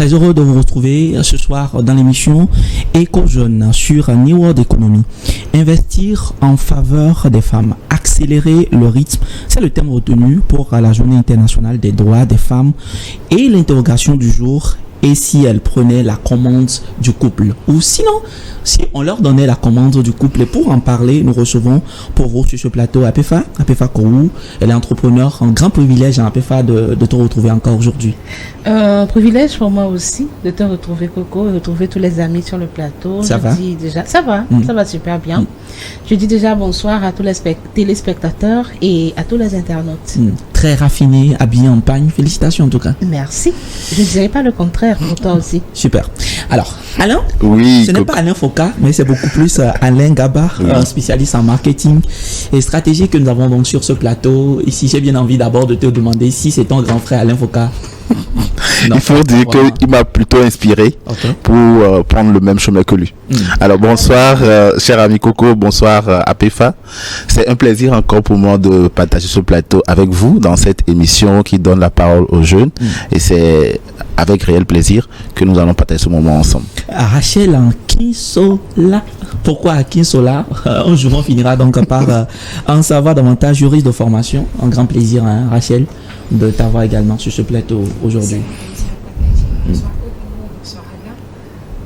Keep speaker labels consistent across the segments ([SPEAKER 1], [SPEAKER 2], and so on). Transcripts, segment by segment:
[SPEAKER 1] très heureux de vous retrouver ce soir dans l'émission Éco-Jeune sur New World Economy. Investir en faveur des femmes, accélérer le rythme, c'est le thème retenu pour la Journée internationale des droits des femmes. Et l'interrogation du jour: et si elles prenaient la commande du couple? Ou sinon, si on leur donnait la commande du couple? Et pour en parler, nous recevons pour vous sur ce plateau Apefa Kourou. Elle est entrepreneur. Un grand privilège, Apefa, de te retrouver encore aujourd'hui.
[SPEAKER 2] Privilège pour moi aussi de te retrouver, Coco, et retrouver tous les amis sur le plateau.
[SPEAKER 1] Ça va?
[SPEAKER 2] Ça va super bien. Je dis déjà bonsoir à tous les téléspectateurs et à tous les internautes.
[SPEAKER 1] Très raffiné, habillé en pagne. Félicitations en tout cas.
[SPEAKER 2] Merci. Je ne dirais pas le contraire pour toi aussi.
[SPEAKER 1] Super. Alors, Alain?
[SPEAKER 3] Oui.
[SPEAKER 1] Ce n'est pas Alain Foka, mais c'est beaucoup plus Alain Gabar, un spécialiste en marketing et stratégie que nous avons donc sur ce plateau. Ici, j'ai bien envie d'abord de te demander si c'est ton grand frère Alain Foka.
[SPEAKER 3] Non, il faut dire qu'il m'a plutôt inspiré pour prendre le même chemin que lui. Alors bonsoir cher ami Coco, bonsoir Apefa. C'est un plaisir encore pour moi de partager ce plateau avec vous dans cette émission qui donne la parole aux jeunes. Et c'est avec réel plaisir que nous allons partager ce moment ensemble.
[SPEAKER 1] Rachel Akinsola. Pourquoi Akinsola? Un jour on finira donc par en savoir davantage. Juriste de formation. Un grand plaisir, Rachel, de t'avoir également sur ce plateau aujourd'hui.
[SPEAKER 4] Bonsoir Coco, bonsoir Alain,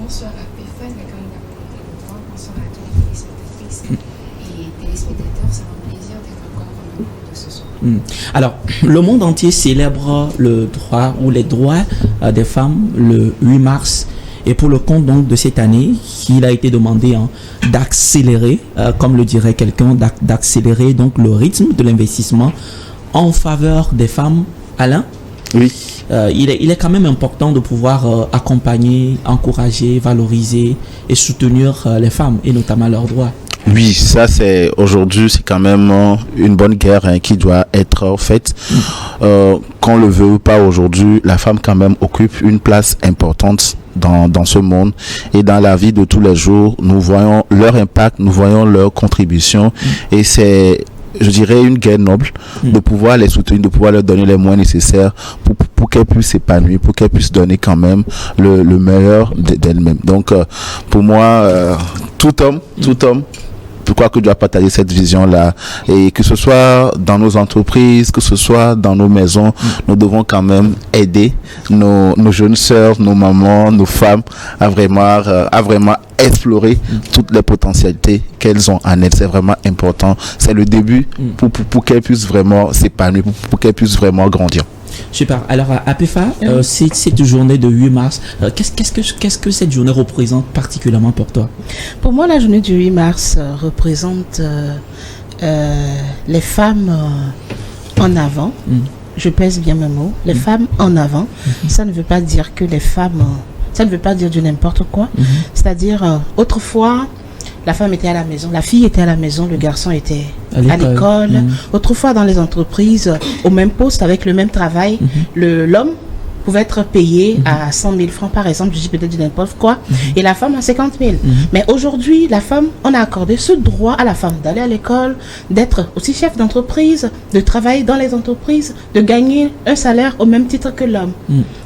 [SPEAKER 4] bonsoir à Péphane, la grande communauté de droit, bonsoir à tous les téléspectatrices et téléspectateurs. C'est un plaisir d'être encore en nous de ce soir.
[SPEAKER 1] Alors, le monde entier célèbre le droit ou les droits des femmes le 8 mars. Et pour le compte donc de cette année, il a été demandé d'accélérer, comme le dirait quelqu'un, d'accélérer donc le rythme de l'investissement en faveur des femmes. Alain?
[SPEAKER 3] Oui.
[SPEAKER 1] Il est quand même important de pouvoir accompagner, encourager, valoriser et soutenir les femmes et notamment leurs droits.
[SPEAKER 3] Oui, ça c'est aujourd'hui, c'est quand même une bonne guerre qui doit être faite. Qu'on le veut ou pas aujourd'hui, la femme quand même occupe une place importante dans ce monde et dans la vie de tous les jours. Nous voyons leur impact, nous voyons leur contribution et c'est, je dirais, une guerre noble de pouvoir les soutenir, de pouvoir leur donner les moyens nécessaires pour qu'elles puissent s'épanouir, pour qu'elles puissent donner quand même le meilleur d'elles-mêmes. Donc pour moi, tout homme, je crois que doit partager cette vision-là, et que ce soit dans nos entreprises, que ce soit dans nos maisons, nous devons quand même aider nos jeunes sœurs, nos mamans, nos femmes à vraiment explorer toutes les potentialités qu'elles ont en elles. C'est vraiment important. C'est le début pour qu'elles puissent vraiment s'épanouir, pour qu'elles puissent vraiment grandir.
[SPEAKER 1] Super. Alors, Apefa, cette journée de 8 mars, qu'est-ce que cette journée représente particulièrement pour toi?
[SPEAKER 2] Pour moi, la journée du 8 mars représente les femmes en avant. Je pèse bien mes mots. Les femmes en avant. Ça ne veut pas dire que les femmes... ça ne veut pas dire du n'importe quoi. C'est-à-dire, autrefois... la femme était à la maison, la fille était à la maison, le garçon était à l'école. Autrefois, dans les entreprises, au même poste, avec le même travail, l'homme pouvait être payé à 100 000 francs, par exemple, je dis peut-être du n'importe quoi, et la femme à 50 000. Mais aujourd'hui, la femme, on a accordé ce droit à la femme d'aller à l'école, d'être aussi chef d'entreprise, de travailler dans les entreprises, de gagner un salaire au même titre que l'homme.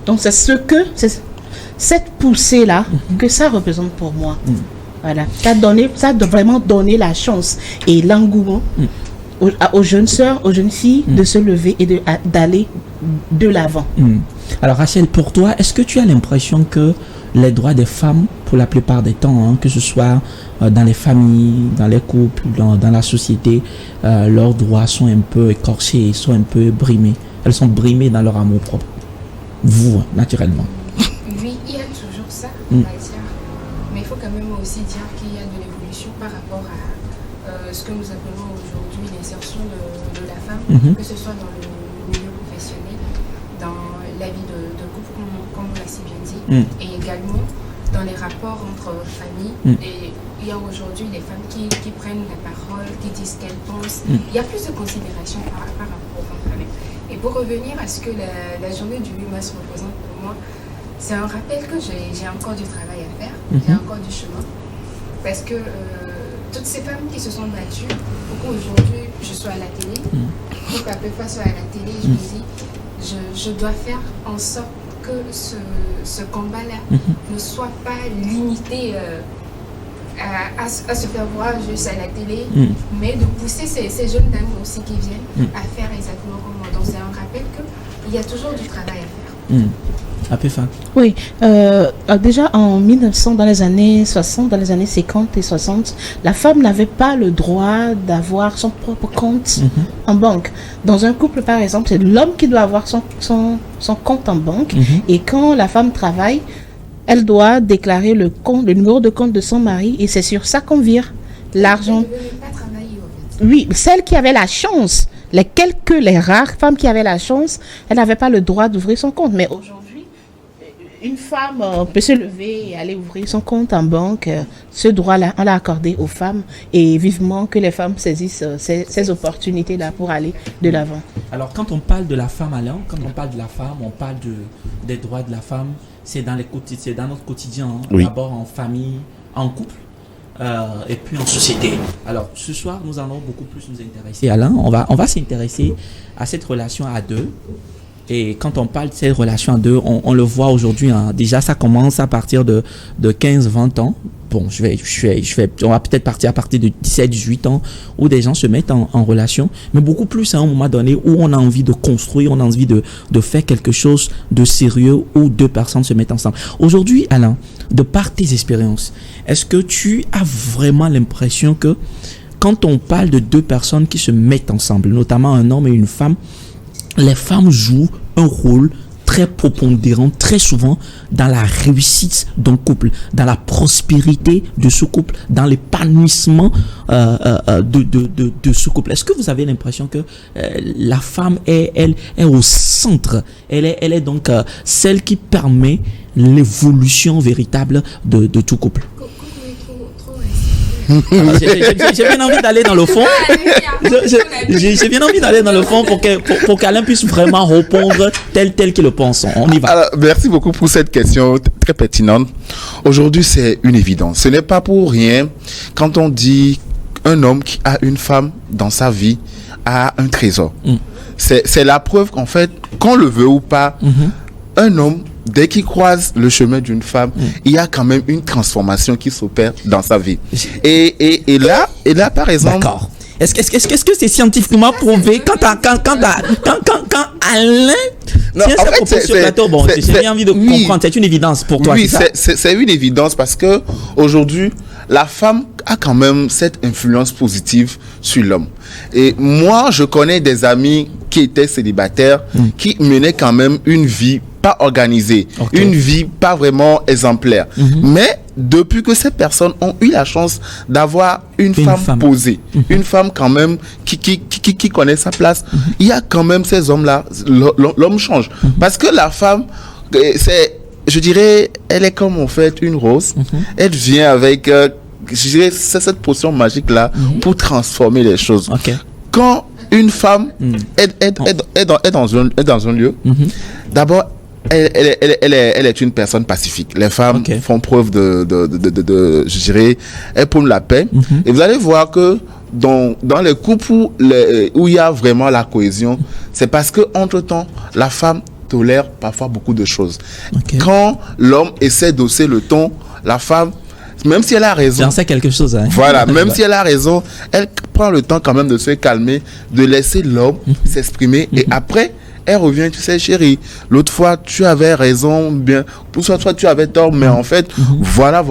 [SPEAKER 2] Donc, c'est cette poussée-là que ça représente pour moi. Voilà, ça a vraiment donné la chance et l'engouement aux jeunes sœurs, aux jeunes filles de se lever et d'aller de l'avant.
[SPEAKER 1] Alors Rachel, pour toi, est-ce que tu as l'impression que les droits des femmes, pour la plupart des temps, que ce soit dans les familles, dans les couples, dans la société, leurs droits sont un peu écorchés, sont un peu brimés? Elles sont brimées dans leur amour propre. Vous, naturellement.
[SPEAKER 4] Oui, il y a toujours ça, on va dire. Mais il faut quand même aussi dire qu'il y a de l'évolution par rapport à ce que nous appelons aujourd'hui l'insertion de la femme, que ce soit dans le milieu professionnel, dans la vie de couple, comme on l'a si bien dit, et également dans les rapports entre familles. Et il y a aujourd'hui des femmes qui prennent la parole, qui disent ce qu'elles pensent. Il y a plus de considération par rapport aux femmes. Et pour revenir à ce que la journée du 8 mars représente pour moi, c'est un rappel que j'ai encore du travail à faire, j'ai encore du chemin. Parce que toutes ces femmes qui se sont battues, pour qu'aujourd'hui je sois à la télé, pour qu'Apefa soit à la télé, je me dis, je dois faire en sorte que ce combat-là ne soit pas limité à se faire voir juste à la télé, mais de pousser ces jeunes dames aussi qui viennent à faire exactement comme moi. Donc c'est un rappel qu'il y a toujours du travail à faire.
[SPEAKER 2] Oui, déjà en 1900, dans les années 60, dans les années 50 et 60, la femme n'avait pas le droit d'avoir son propre compte en banque. Dans un couple, par exemple, c'est l'homme qui doit avoir son compte en banque. Et quand la femme travaille, elle doit déclarer le numéro de compte de son mari, et c'est sur ça qu'on vire l'argent.
[SPEAKER 4] Elle ne veut pas travailler, en fait.
[SPEAKER 2] Oui, celle qui avait la chance, les rares femmes qui avaient la chance, elle n'avait pas le droit d'ouvrir son compte. Mais aujourd'hui, une femme peut se lever et aller ouvrir son compte en banque. Ce droit-là, on l'a accordé aux femmes, et vivement que les femmes saisissent ces opportunités-là pour aller de l'avant.
[SPEAKER 1] Alors, quand on parle de la femme, Alain, quand on parle de la femme, on parle des droits de la femme. C'est dans notre quotidien, hein.
[SPEAKER 3] Oui.
[SPEAKER 1] D'abord en famille, en couple, et puis en société. Alors, ce soir, nous allons beaucoup plus nous intéresser, Alain. On va s'intéresser à cette relation à deux. Et quand on parle de cette relation à deux, on le voit aujourd'hui, hein. Déjà, ça commence à partir de 15-20 ans. Bon, on va peut-être partir à partir de 17-18 ans où des gens se mettent en relation, mais beaucoup plus à un moment donné où on a envie de construire, on a envie de faire quelque chose de sérieux, où deux personnes se mettent ensemble. Aujourd'hui, Alain, de par tes expériences, est-ce que tu as vraiment l'impression que quand on parle de deux personnes qui se mettent ensemble, notamment un homme et une femme, les femmes jouent un rôle très prépondérant, très souvent, dans la réussite d'un couple, dans la prospérité de ce couple, dans l'épanouissement de ce couple? Est-ce que vous avez l'impression que la femme est au centre? Elle est donc celle qui permet l'évolution véritable de tout couple? J'ai bien envie d'aller dans le fond. J'ai bien envie d'aller dans le fond pour qu'Alain puisse vraiment répondre tel qu'il le pense. On y va.
[SPEAKER 3] Alors, merci beaucoup pour cette question très pertinente. Aujourd'hui, c'est une évidence. Ce n'est pas pour rien quand on dit un homme qui a une femme dans sa vie a un trésor. C'est la preuve qu'en fait, qu'on le veut ou pas, un homme, dès qu'il croise le chemin d'une femme, il y a quand même une transformation qui s'opère dans sa vie. Et là, par exemple...
[SPEAKER 1] D'accord. Est-ce que c'est scientifiquement prouvé quand Alain tient sa propos sur le plateau? Bon, j'ai bien envie de comprendre, c'est une évidence pour toi.
[SPEAKER 3] Oui, c'est une évidence parce que aujourd'hui, la femme a quand même cette influence positive sur l'homme. Et moi, je connais des amis qui étaient célibataires, qui menaient quand même une vie pas organisée, une vie pas vraiment exemplaire. Mais depuis que ces personnes ont eu la chance d'avoir une femme posée, une femme quand même qui connaît sa place, il y a quand même ces hommes-là, l'homme change. Parce que la femme, je dirais, elle est comme en fait une rose. Elle vient avec, je dirais, c'est cette potion magique-là pour transformer les choses. Quand une femme est dans un lieu, d'abord, elle est une personne pacifique. Les femmes font preuve je dirais, elles prônent la paix. Et vous allez voir que dans les couples où il y a vraiment la cohésion, c'est parce que entre-temps, la femme tolère parfois beaucoup de choses. Quand l'homme essaie d'hausser le ton, la femme, même si elle a raison,
[SPEAKER 1] j'en sais quelque chose, hein.
[SPEAKER 3] Voilà, même si elle a raison, elle prend le temps quand même de se calmer, de laisser l'homme s'exprimer, et après elle revient, tu sais chérie, l'autre fois tu avais raison, bien, pour toi tu avais tort, mais en fait voilà,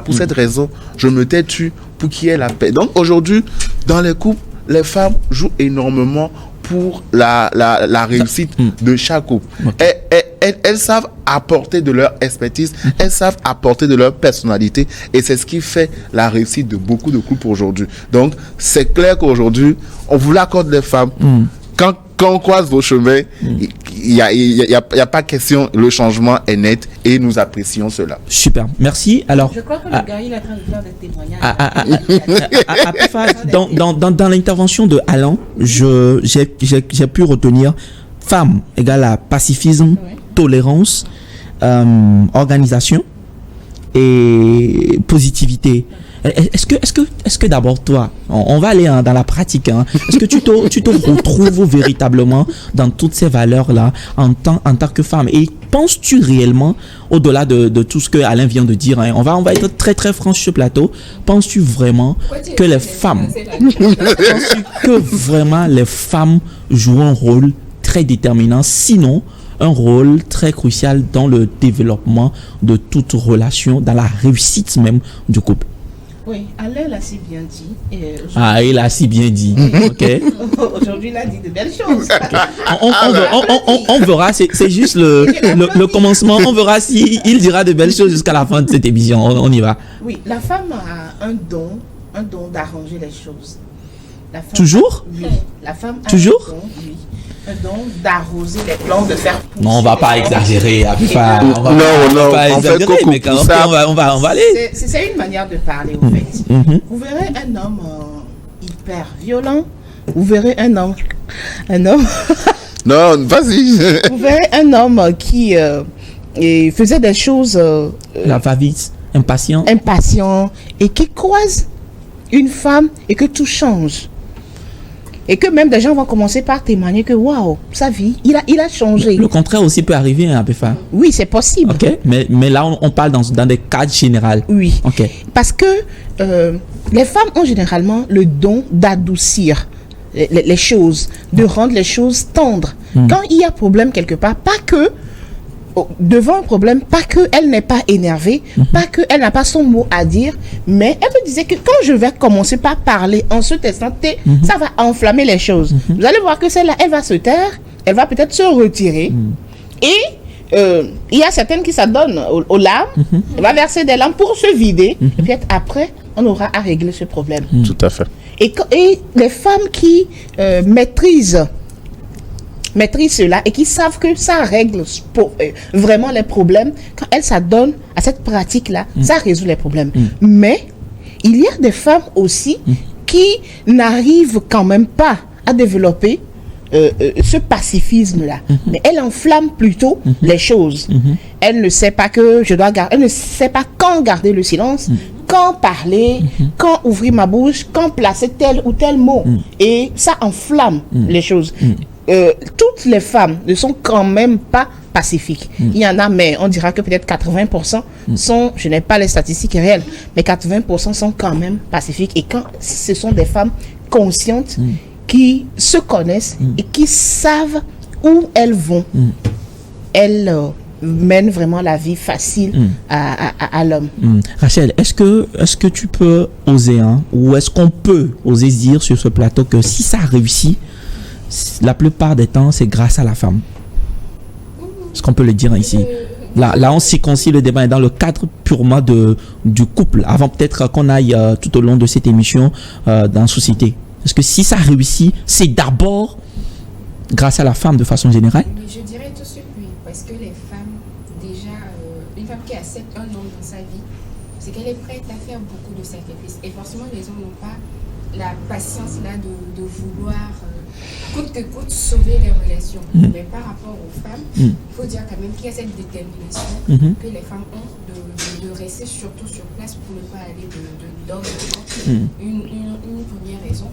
[SPEAKER 3] pour cette raison je me tais tu pour qu'il y ait la paix. Donc aujourd'hui dans les couples, les femmes jouent énormément pour la réussite de chaque couple. Elles savent apporter de leur expertise, elles savent apporter de leur personnalité, et c'est ce qui fait la réussite de beaucoup de couples aujourd'hui. Donc c'est clair qu'aujourd'hui on vous l'accorde, les femmes. Quand on croise vos chemins, il y a pas question, le changement est net et nous apprécions cela.
[SPEAKER 1] Super, merci. Alors,
[SPEAKER 2] je crois que le gars il est en train de faire des
[SPEAKER 1] dans
[SPEAKER 2] témoignages.
[SPEAKER 1] l'intervention de Alain, j'ai pu retenir femme égale à pacifisme, tolérance, organisation et positivité. Est-ce que d'abord toi, on va aller dans la pratique, hein, est-ce que tu te retrouves véritablement dans toutes ces valeurs-là en tant que femme? Et penses-tu réellement, au-delà de tout ce que Alain vient de dire, hein, on va être très très franc sur ce plateau, penses-tu vraiment que les femmes, penses-tu que vraiment les femmes jouent un rôle très déterminant, sinon un rôle très crucial dans le développement de toute relation, dans la réussite même du couple?
[SPEAKER 2] Oui, Alain l'a si bien dit.
[SPEAKER 1] Il a si bien dit. Ok.
[SPEAKER 2] Aujourd'hui, il a dit de belles choses.
[SPEAKER 1] On verra, c'est juste le commencement. On verra si il dira de belles choses jusqu'à la fin de cette émission. On y va.
[SPEAKER 2] Oui, la femme a un don d'arranger les choses. La femme
[SPEAKER 1] Toujours?
[SPEAKER 2] Oui. La femme a
[SPEAKER 1] Toujours?
[SPEAKER 2] un don, oui. Un don d'arroser les plants, de faire pousser.
[SPEAKER 1] Non, on va pas exagérer.
[SPEAKER 3] Non,
[SPEAKER 1] pas
[SPEAKER 3] en fait,
[SPEAKER 1] exagérer, mais quand on va aller.
[SPEAKER 2] C'est une manière de parler, en fait. Vous verrez un homme hyper violent. Vous verrez un homme.
[SPEAKER 3] Non, vas-y.
[SPEAKER 2] Vous verrez un homme qui faisait des choses.
[SPEAKER 1] La va-vite, impatient
[SPEAKER 2] Et qui croise une femme et que tout change. Et que même des gens vont commencer par témoigner que waouh, sa vie, il a changé.
[SPEAKER 1] Le contraire aussi peut arriver, hein, Abéfa.
[SPEAKER 2] Oui, c'est possible.
[SPEAKER 1] Ok, mais là on parle dans des cadres généraux.
[SPEAKER 2] Oui.
[SPEAKER 1] Ok.
[SPEAKER 2] Parce que les femmes ont généralement le don d'adoucir les choses, de rendre les choses tendres. Quand il y a problème quelque part, pas que devant un problème, pas qu'elle n'est pas énervée, pas qu'elle n'a pas son mot à dire, mais elle me disait que quand je vais commencer par parler en ce instant, ça va enflammer les choses. Vous allez voir que celle-là, elle va se taire, elle va peut-être se retirer, et il y a certaines qui s'adonnent aux larmes, elle va verser des larmes pour se vider, et puis après, on aura à régler ce problème.
[SPEAKER 3] Tout à fait.
[SPEAKER 2] Et les femmes qui maîtrisent cela et qui savent que ça règle vraiment les problèmes, quand elles s'adonnent à cette pratique-là, ça résout les problèmes. Mais il y a des femmes aussi qui n'arrivent quand même pas à développer ce pacifisme-là. Mais elles enflamment plutôt les choses. Elle ne sait pas que elle ne sait pas quand garder le silence, quand parler, quand ouvrir ma bouche, quand placer tel ou tel mot. Et ça enflamme les choses. Toutes les femmes ne sont quand même pas pacifiques. Il y en a, mais on dira que peut-être 80% sont, je n'ai pas les statistiques réelles, mais 80% sont quand même pacifiques. Et quand ce sont des femmes conscientes qui se connaissent et qui savent où elles vont, elles mènent vraiment la vie facile à l'homme.
[SPEAKER 1] Rachel, est-ce que tu peux oser, hein, ou est-ce qu'on peut oser dire sur ce plateau que si ça réussit, la plupart des temps, c'est grâce à la femme? Est-ce qu'on peut le dire ici? Là, on circoncise le débat dans le cadre purement du couple, avant peut-être qu'on aille tout au long de cette émission dans la société. Est-ce que si ça réussit, c'est d'abord grâce à la femme de façon générale?
[SPEAKER 4] Je dirais tout de suite oui, parce que les femmes, déjà, une femme qui accepte un homme dans sa vie, c'est qu'elle est prête à faire beaucoup de sacrifices. Et forcément, les hommes n'ont pas la patience là de vouloir coûte que coûte sauver les relations. Mais par rapport aux femmes, il faut dire quand même qu'il y a cette détermination que les femmes ont de rester surtout sur place pour ne pas aller d'homme en homme. Une première raison.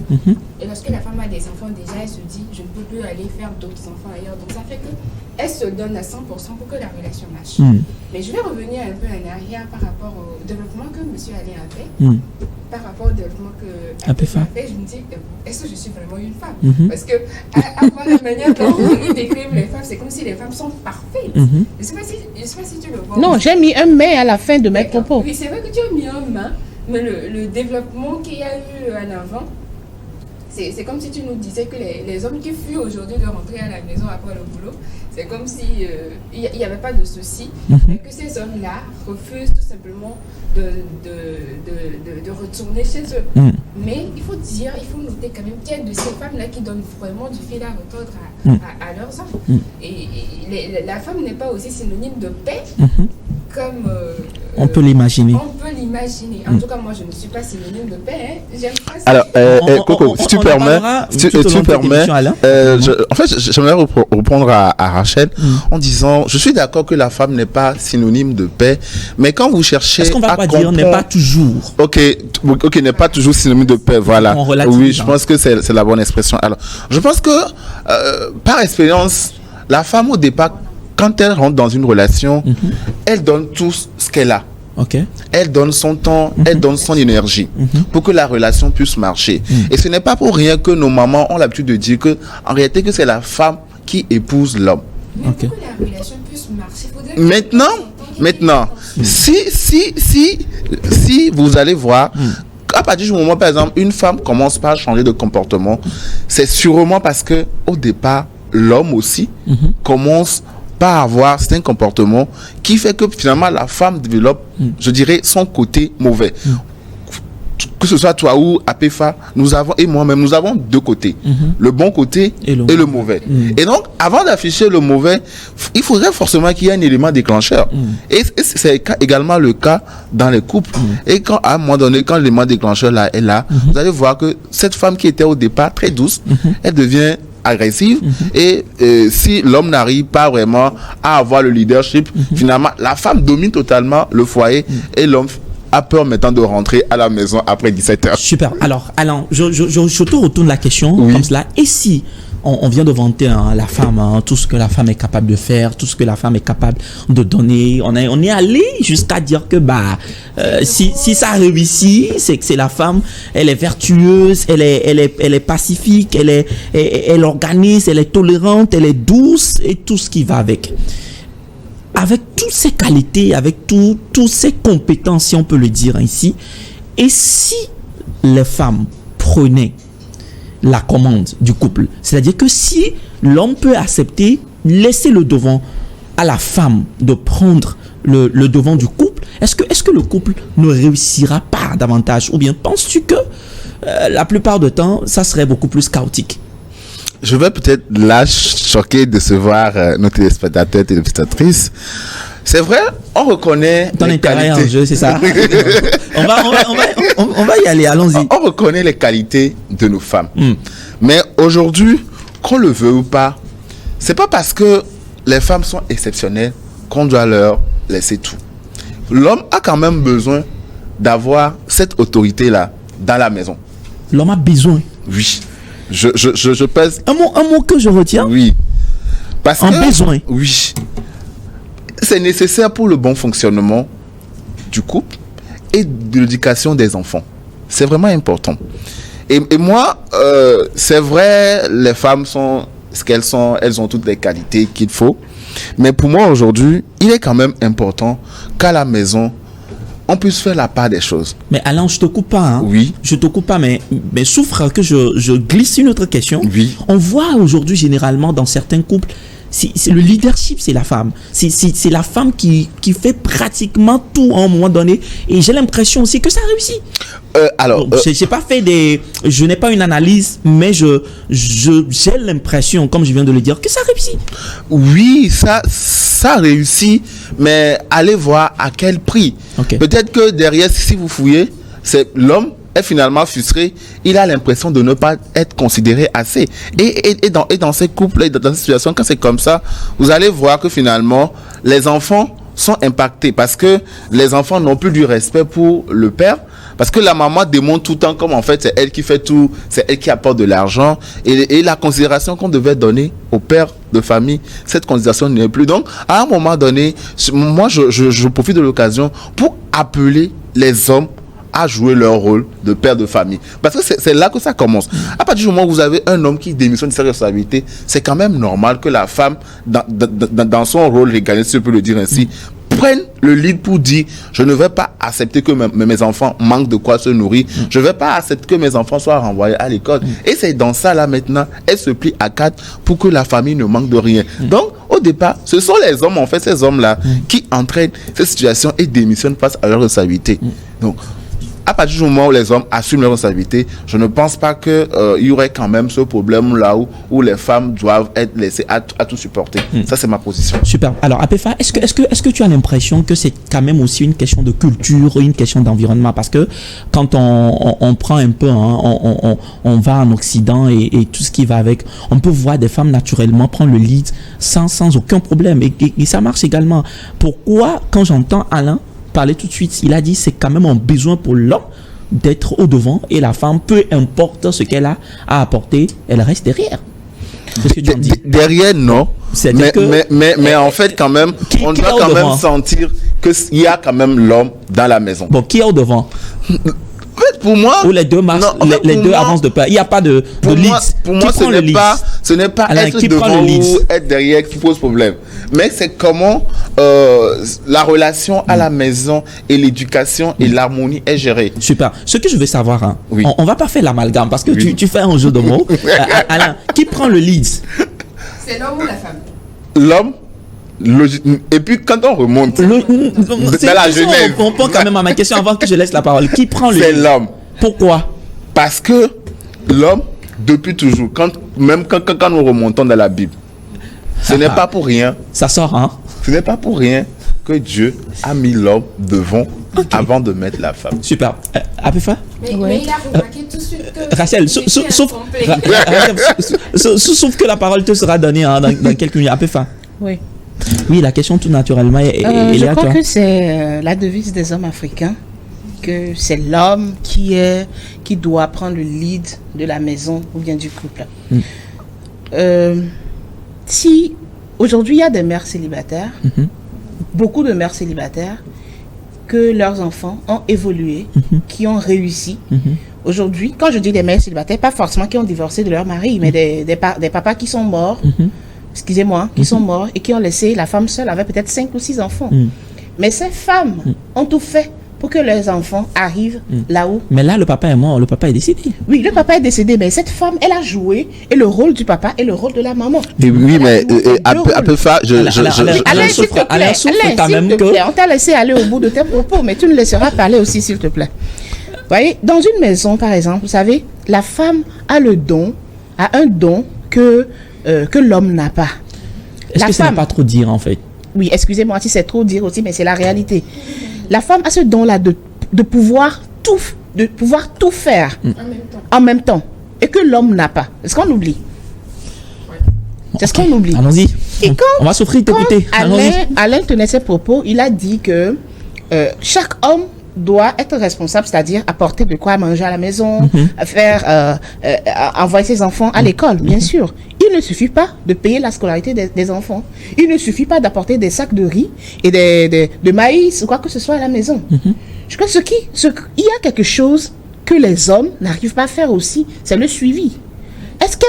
[SPEAKER 4] Et lorsque la femme a des enfants, déjà elle se dit je ne peux plus aller faire d'autres enfants ailleurs. Donc ça fait qu'elle se donne à 100% pour que la relation marche. Mais je vais revenir un peu en arrière par rapport au développement que M. Alain a fait. Par rapport au développement que Abéfa a fait, je me dis, est-ce que je suis vraiment une femme? Parce que, à voir la manière dont ils décrivent les femmes, c'est comme si les femmes sont parfaites. Je ne sais pas si tu le vois.
[SPEAKER 2] Non, j'ai mis un mais à la fin de mes propos.
[SPEAKER 4] Oui, c'est vrai que tu as mis un mais, mais le développement qu'il y a eu en avant, c'est comme si tu nous disais que les hommes qui fuient aujourd'hui de rentrer à la maison après le boulot, c'est comme si il n'y avait pas de souci, mais que ces hommes-là refusent tout simplement de retourner chez eux. Mais il faut noter quand même qu'il y a de ces femmes-là qui donnent vraiment du fil à retordre à leurs hommes. Et la femme n'est pas aussi synonyme de paix comme
[SPEAKER 1] on peut l'imaginer.
[SPEAKER 4] imaginer. En tout cas, moi, je ne suis pas synonyme de paix. Hein. J'aime pas ça.
[SPEAKER 3] Alors, Coco, si tu permets, en fait, j'aimerais répondre à Rachel en disant, je suis d'accord que la femme n'est pas synonyme de paix, mais quand vous cherchez,
[SPEAKER 1] est-ce qu'on va pas dire n'est pas toujours?
[SPEAKER 3] Ok, n'est pas toujours synonyme de paix, voilà. Oui, je pense que c'est la bonne expression. Alors, je pense que par expérience, la femme au départ, quand elle rentre dans une relation, elle donne tout ce qu'elle a.
[SPEAKER 1] Okay.
[SPEAKER 3] Elle donne son temps, elle donne son énergie pour que la relation puisse marcher. Et ce n'est pas pour rien que nos mamans ont l'habitude de dire que, en réalité, que c'est la femme qui épouse l'homme.
[SPEAKER 4] Mais pour que la relation puisse marcher,
[SPEAKER 3] maintenant, si vous allez voir, à partir du moment, par exemple, une femme commence par changer de comportement, c'est sûrement parce que au départ, l'homme aussi commence par avoir certains comportements qui fait que finalement la femme développe, je dirais, son côté mauvais. Que ce soit toi ou Apéfa, nous avons, et moi-même, nous avons deux côtés. Le bon côté et le mauvais. Et donc, avant d'afficher le mauvais, il faudrait forcément qu'il y ait un élément déclencheur. Et c'est également le cas dans les couples. Et quand, à un moment donné, quand l'élément déclencheur là est là, vous allez voir que cette femme qui était au départ très douce, elle devient agressive et si l'homme n'arrive pas vraiment à avoir le leadership, finalement la femme domine totalement le foyer et l'homme a peur maintenant de rentrer à la maison après 17h.
[SPEAKER 1] Super. Alors Alain, je te retourne la question comme cela. Et si on vient de vanter la femme, tout ce que la femme est capable de faire, tout ce que la femme est capable de donner. On est allé jusqu'à dire que si ça réussit, c'est que c'est la femme, elle est vertueuse, elle est pacifique, elle organise, elle est tolérante, elle est douce et tout ce qui va avec. Avec toutes ces qualités, avec toutes ces compétences, si on peut le dire ainsi, et si les femmes prenaient la commande du couple, c'est-à-dire que si l'homme peut accepter, laisser le devant à la femme de prendre le devant du couple, est-ce que le couple ne réussira pas davantage? Ou bien penses-tu que la plupart du temps, ça serait beaucoup plus chaotique?
[SPEAKER 3] Je vais peut-être là choquer, décevoir nos téléspectateurs et téléspectatrices. C'est vrai, on reconnaît
[SPEAKER 1] ton intérêt en jeu, c'est ça. on va y aller, allons-y.
[SPEAKER 3] On reconnaît les qualités de nos femmes. Mais aujourd'hui, qu'on le veut ou pas, c'est pas parce que les femmes sont exceptionnelles qu'on doit leur laisser tout. L'homme a quand même besoin d'avoir cette autorité-là dans la maison.
[SPEAKER 1] L'homme a besoin.
[SPEAKER 3] Oui. Je pèse.
[SPEAKER 1] Un mot que je retiens.
[SPEAKER 3] Oui. Parce que
[SPEAKER 1] besoin.
[SPEAKER 3] Oui. C'est nécessaire pour le bon fonctionnement du couple et de l'éducation des enfants. C'est vraiment important. Et moi, c'est vrai, les femmes sont ce qu'elles sont, elles ont toutes les qualités qu'il faut. Mais pour moi, aujourd'hui, il est quand même important qu'à la maison, on puisse faire la part des choses.
[SPEAKER 1] Mais Alain, je te coupe pas. Hein.
[SPEAKER 3] Oui.
[SPEAKER 1] Je te coupe pas, mais souffre que je glisse une autre question.
[SPEAKER 3] Oui.
[SPEAKER 1] On voit aujourd'hui généralement dans certains couples, c'est le leadership, c'est la femme. C'est la femme qui fait pratiquement tout à un moment donné. Et j'ai l'impression aussi que ça réussit. J'ai pas fait je n'ai pas une analyse, mais j'ai l'impression, comme je viens de le dire, que ça réussit.
[SPEAKER 3] Oui, ça réussit, mais allez voir à quel prix. Okay. Peut-être que derrière, si vous fouillez, c'est l'homme est finalement frustré, il a l'impression de ne pas être considéré assez. Et dans ces couples, dans ces situations, quand c'est comme ça, vous allez voir que finalement, les enfants sont impactés parce que les enfants n'ont plus du respect pour le père. Parce que la maman démontre tout le temps comme en fait c'est elle qui fait tout, c'est elle qui apporte de l'argent et la considération qu'on devait donner au père de famille, cette considération n'est plus. Donc à un moment donné, moi je profite de l'occasion pour appeler les hommes à jouer leur rôle de père de famille. Parce que c'est là que ça commence. À partir du moment où vous avez un homme qui démissionne de ses responsabilités, c'est quand même normal que la femme, dans son rôle régalien, si je peux le dire ainsi, prenne le lead pour dire je ne vais pas accepter que mes enfants manquent de quoi se nourrir, je ne vais pas accepter que mes enfants soient renvoyés à l'école. Et c'est dans ça là maintenant, elle se plie à quatre pour que la famille ne manque de rien. Donc au départ, ce sont les hommes, en fait ces hommes là qui entraînent cette situation et démissionnent face à leurs responsabilités. Donc à partir du moment où les hommes assument leurs responsabilités, je ne pense pas que il y aurait quand même ce problème là où les femmes doivent être laissées à tout supporter. Ça, c'est ma position.
[SPEAKER 1] Super. Alors, Apéfa, est-ce que tu as l'impression que c'est quand même aussi une question de culture, une question d'environnement? Parce que quand on prend un peu, hein, on va en Occident et tout ce qui va avec, on peut voir des femmes naturellement prendre le lead sans aucun problème. Et ça marche également. Pourquoi, quand j'entends Alain parler tout de suite, il a dit c'est quand même un besoin pour l'homme d'être au devant et la femme, peu importe ce qu'elle a à apporter, elle reste derrière. C'est ce que tu en dis.
[SPEAKER 3] Derrière, non. Mais en fait, quand même, on doit quand même sentir qu'il y a quand même l'homme dans la maison.
[SPEAKER 1] Bon, qui est au devant?
[SPEAKER 3] En fait, pour moi,
[SPEAKER 1] ou les deux marchent, les deux avancent de pair. Il n'y a pas de lead.
[SPEAKER 3] Pour moi, ce n'est pas
[SPEAKER 1] alors,
[SPEAKER 3] être devant ou être derrière qui pose problème. Mais c'est comment la relation à la maison et l'éducation et l'harmonie est gérée.
[SPEAKER 1] Super. Ce que je veux savoir, hein,
[SPEAKER 3] oui.
[SPEAKER 1] on va pas faire l'amalgame parce que tu fais un jeu de mots. Alain, qui prend le lead?
[SPEAKER 4] C'est l'homme ou la femme?
[SPEAKER 3] L'homme. Et puis quand on remonte dans la Genève,
[SPEAKER 1] on répond quand même à ma question avant que je laisse la parole. Qui prend le lead?
[SPEAKER 3] C'est l'homme.
[SPEAKER 1] Pourquoi?
[SPEAKER 3] Parce que l'homme, depuis toujours, quand nous remontons dans la Bible, ce n'est pas pour rien.
[SPEAKER 1] Ça sort, hein?
[SPEAKER 3] Ce n'est pas pour rien que Dieu a mis l'homme devant avant de mettre la femme.
[SPEAKER 1] Super. Apéfa?
[SPEAKER 4] Mais il a remarqué tout de suite que...
[SPEAKER 1] Rachel, sauf que la parole te sera donnée hein, dans quelques minutes. Apéfa?
[SPEAKER 2] Oui.
[SPEAKER 1] Oui, la question tout naturellement est
[SPEAKER 2] je
[SPEAKER 1] à
[SPEAKER 2] crois
[SPEAKER 1] toi.
[SPEAKER 2] que c'est la devise des hommes africains, que c'est l'homme qui doit prendre le lead de la maison ou bien du couple. Si aujourd'hui il y a des mères célibataires, beaucoup de mères célibataires, que leurs enfants ont évolué, qui ont réussi. Aujourd'hui, quand je dis des mères célibataires, pas forcément qui ont divorcé de leur mari, mais des papas qui sont morts, excusez-moi, qui sont morts et qui ont laissé la femme seule avec peut-être 5 ou 6 enfants. Mais ces femmes ont tout fait pour que leurs enfants arrivent là-haut.
[SPEAKER 1] Mais là, le papa est mort, le papa est décédé.
[SPEAKER 2] Oui, le papa est décédé, mais cette femme, elle a joué et le rôle du papa et le rôle de la maman.
[SPEAKER 3] Et oui, mais Apéfa,
[SPEAKER 2] Alain, s'il te plaît, on t'a laissé aller au bout de tes propos, mais tu nous laisseras parler aussi, s'il te plaît. Vous voyez, dans une maison, par exemple, vous savez, la femme a un don que l'homme n'a pas.
[SPEAKER 1] Est-ce que ça n'est pas trop dire, en fait?
[SPEAKER 2] Oui, excusez-moi si c'est trop dire aussi, mais c'est la réalité. La femme a ce don-là de pouvoir tout faire en même temps. Et que l'homme n'a pas. Est-ce qu'on oublie? C'est ce qu'on oublie.
[SPEAKER 1] Allons-y.
[SPEAKER 2] Et
[SPEAKER 1] on va souffrir d'écouter.
[SPEAKER 2] Alain tenait ses propos, il a dit que chaque homme doit être responsable, c'est-à-dire apporter de quoi manger à la maison, envoyer ses enfants à l'école, bien sûr. Il ne suffit pas de payer la scolarité des enfants. Il ne suffit pas d'apporter des sacs de riz et de maïs ou quoi que ce soit à la maison. Je crois qu'il y a quelque chose que les hommes n'arrivent pas à faire aussi, c'est le suivi. Est-ce que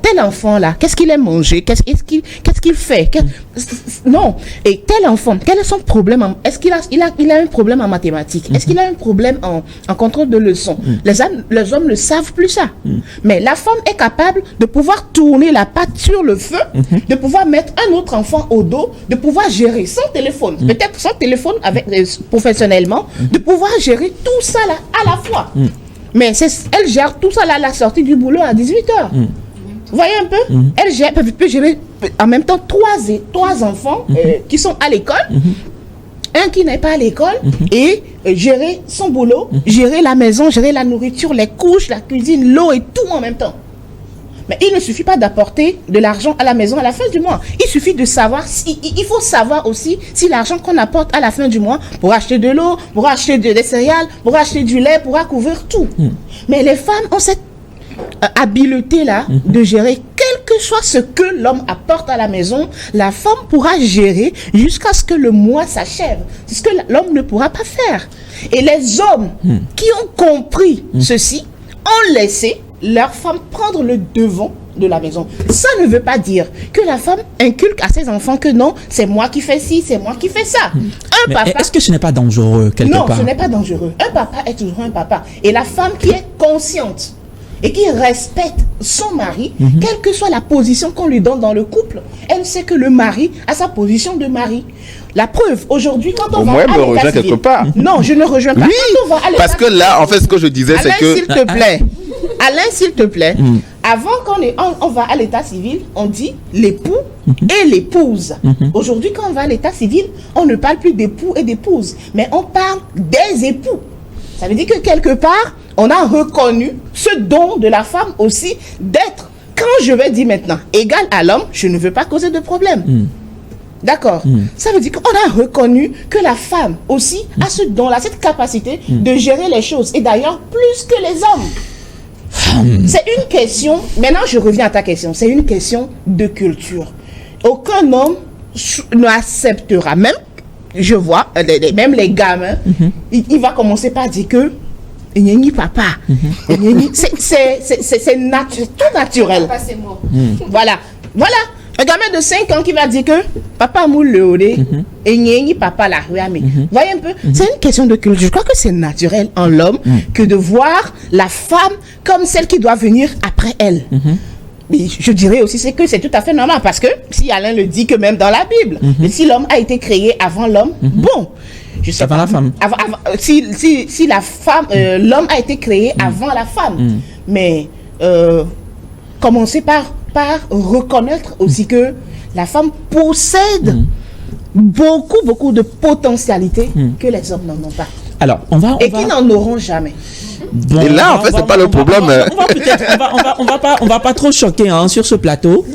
[SPEAKER 2] tel enfant là, qu'est-ce qu'il aime manger, qu'est-ce qu'il fait, non. Et tel enfant, quel est son problème? Est-ce qu'il a un problème en mathématiques? Est-ce qu'il a un problème en contrôle de leçons? Les hommes ne savent plus ça. Mais la femme est capable de pouvoir tourner la patte sur le feu, de pouvoir mettre un autre enfant au dos, de pouvoir gérer son téléphone, peut-être son téléphone professionnellement, de pouvoir gérer tout ça là à la fois. Mais elle gère tout ça là à la sortie du boulot à 18h. Vous voyez un peu? Elle peut gérer en même temps trois enfants qui sont à l'école, un qui n'est pas à l'école, et gérer son boulot, gérer la maison, gérer la nourriture, les couches, la cuisine, l'eau et tout en même temps. Mais il ne suffit pas d'apporter de l'argent à la maison à la fin du mois. Il suffit de savoir, il faut savoir aussi si l'argent qu'on apporte à la fin du mois pour acheter de l'eau, pour acheter des céréales, pour acheter du lait, pourra couvrir tout. Mais les femmes ont cette habileté-là de gérer, quel que soit ce que l'homme apporte à la maison, la femme pourra gérer jusqu'à ce que le mois s'achève. C'est ce que l'homme ne pourra pas faire. Et les hommes qui ont compris ceci ont laissé leur femme prendre le devant de la maison. Ça ne veut pas dire que la femme inculque à ses enfants que non, c'est moi qui fais ci, c'est moi qui fais ça.
[SPEAKER 1] Est-ce que ce n'est pas dangereux quelque part?
[SPEAKER 2] Non, ce n'est pas dangereux. Un papa est toujours un papa. Et la femme qui est consciente et qui respecte son mari, quelle que soit la position qu'on lui donne dans le couple, elle sait que le mari a sa position de mari. La preuve, aujourd'hui, quand on
[SPEAKER 3] Au
[SPEAKER 2] va
[SPEAKER 3] moins,
[SPEAKER 2] à
[SPEAKER 3] me
[SPEAKER 2] l'état
[SPEAKER 3] rejoins
[SPEAKER 2] civil...
[SPEAKER 3] quelque part.
[SPEAKER 2] Non, je ne rejoins pas.
[SPEAKER 3] Oui,
[SPEAKER 2] Quand on va à l'état
[SPEAKER 3] parce que là, en fait, ce que je disais, c'est
[SPEAKER 2] Alain,
[SPEAKER 3] que...
[SPEAKER 2] s'il te plaît. Alain, s'il te plaît. Avant qu'on va à l'état civil, on dit l'époux et l'épouse. Aujourd'hui, quand on va à l'état civil, on ne parle plus d'époux et d'épouse, mais on parle des époux. Ça veut dire que quelque part, on a reconnu ce don de la femme aussi d'être, quand je vais dire maintenant, égal à l'homme, je ne veux pas causer de problème. D'accord. Ça veut dire qu'on a reconnu que la femme aussi a ce don-là, cette capacité de gérer les choses. Et d'ailleurs, plus que les hommes. C'est une question, maintenant je reviens à ta question, c'est une question de culture. Aucun homme n'acceptera, même, je vois, même les gamins, il va commencer par dire que papa, c'est tout naturel.
[SPEAKER 4] Papa, c'est mort.
[SPEAKER 2] Voilà. Un gamin de 5 ans qui va dire que papa moule le haut et papa la ruame. Voyez un peu, c'est une question de culture. Je crois que c'est naturel en l'homme que de voir la femme comme celle qui doit venir après elle. Mais je dirais aussi c'est que c'est tout à fait normal parce que si Alain le dit que même dans la Bible, mais si l'homme a été créé avant l'homme, bon, je sais
[SPEAKER 1] avant
[SPEAKER 2] pas,
[SPEAKER 1] la femme.
[SPEAKER 2] Si la femme, l'homme a été créé avant la femme, mais commencer par reconnaître aussi que la femme possède beaucoup de potentialités que les hommes n'en ont pas.
[SPEAKER 1] Alors,
[SPEAKER 2] et qui n'en auront jamais.
[SPEAKER 1] Bon,
[SPEAKER 3] et là, en fait, c'est pas le problème.
[SPEAKER 1] On va pas trop choquer sur ce plateau.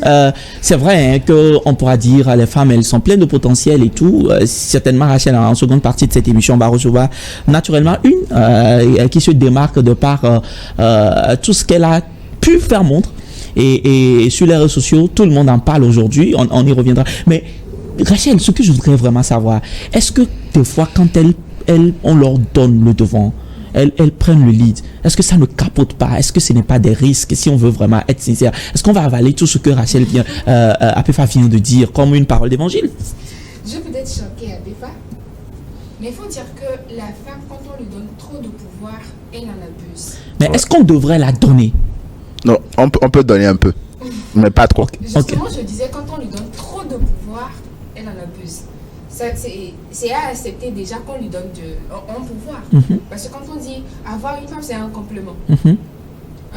[SPEAKER 1] C'est vrai qu'on pourra dire les femmes, elles sont pleines de potentiel et tout. Certainement, Rachel, en seconde partie de cette émission, on va recevoir naturellement une qui se démarque de par tout ce qu'elle a pu faire montre. Et sur les réseaux sociaux, tout le monde en parle aujourd'hui. On y reviendra. Mais Rachel, ce que je voudrais vraiment savoir, est-ce que des fois, quand on leur donne le devant, elles prennent le lead, est-ce que ça ne capote pas? Est-ce que ce n'est pas des risques si on veut vraiment être sincère? Est-ce qu'on va avaler tout ce que Rachel Apéfa vient de dire comme une parole d'évangile?
[SPEAKER 4] Je peux être choquée, Apéfa, mais il faut dire que la femme, quand on lui donne trop de pouvoir, elle en abuse.
[SPEAKER 1] Mais est-ce qu'on devrait la donner?
[SPEAKER 3] Non, on peut donner un peu, mais pas trop.
[SPEAKER 4] Justement, je disais, quand on lui donne trop de pouvoir, elle en abuse. C'est à accepter déjà qu'on lui donne un pouvoir. Parce que quand on dit avoir une femme, c'est un complément.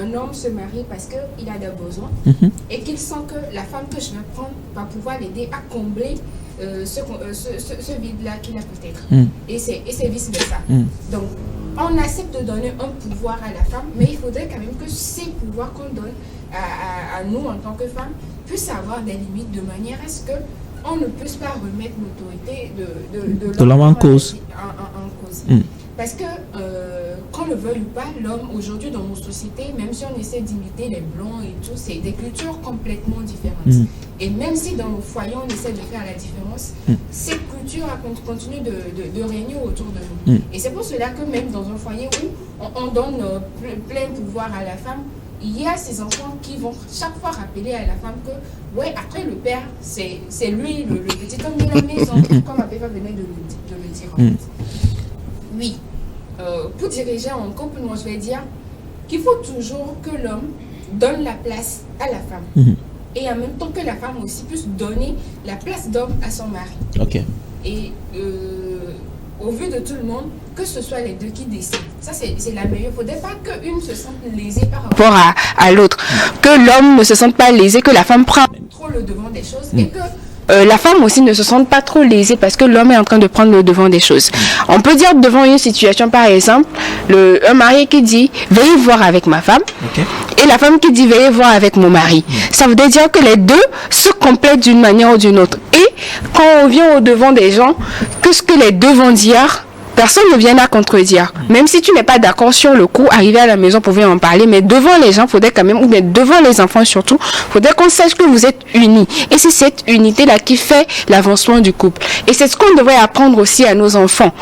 [SPEAKER 4] Un homme se marie parce qu'il a des besoins et qu'il sent que la femme que je vais prendre va pouvoir l'aider à combler ce vide-là qu'il a peut-être. Et c'est vice-versa. Donc, on accepte de donner un pouvoir à la femme, mais il faudrait quand même que ces pouvoirs qu'on donne à nous en tant que femmes puissent avoir des limites de manière à ce qu'on ne puisse pas remettre l'autorité de l'homme
[SPEAKER 1] en cause.
[SPEAKER 4] Parce que, qu'on le veuille ou pas, l'homme, aujourd'hui dans nos sociétés, même si on essaie d'imiter les blancs et tout, c'est des cultures complètement différentes. Et même si dans nos foyers, on essaie de faire la différence, cette culture continué de régner autour de nous. Et c'est pour cela que même dans un foyer où on donne plein pouvoir à la femme, il y a ces enfants qui vont chaque fois rappeler à la femme que, ouais, après le père, c'est lui le petit homme de la maison, comme Apéfa venait de le dire en fait. Oui, pour diriger en couple, moi je vais dire qu'il faut toujours que l'homme donne la place à la femme. Et en même temps que la femme aussi puisse donner la place d'homme à son mari.
[SPEAKER 1] Ok.
[SPEAKER 4] Et au vu de tout le monde, que ce soit les deux qui décident. Ça, c'est la meilleure. Il ne faudrait pas qu'une se sente lésée par rapport
[SPEAKER 5] à l'autre. Que l'homme ne se sente pas lésé, que la femme prend
[SPEAKER 4] trop le devant des choses et que
[SPEAKER 5] la femme aussi ne se sente pas trop lésée parce que l'homme est en train de prendre le devant des choses. On peut dire devant une situation, par exemple, un mari qui dit « Veuillez voir avec ma femme et la femme qui dit « Veuillez voir avec mon mari ». Ça veut dire que les deux se complètent d'une manière ou d'une autre. Et quand on vient au devant des gens, que ce que les deux vont dire, personne ne vient à contredire. Même si tu n'es pas d'accord sur le coup, arriver à la maison, vous pouvez en parler, mais devant les gens, faudrait quand même, ou bien devant les enfants surtout, faudrait qu'on sache que vous êtes unis. Et c'est cette unité-là qui fait l'avancement du couple. Et c'est ce qu'on devrait apprendre aussi à nos enfants.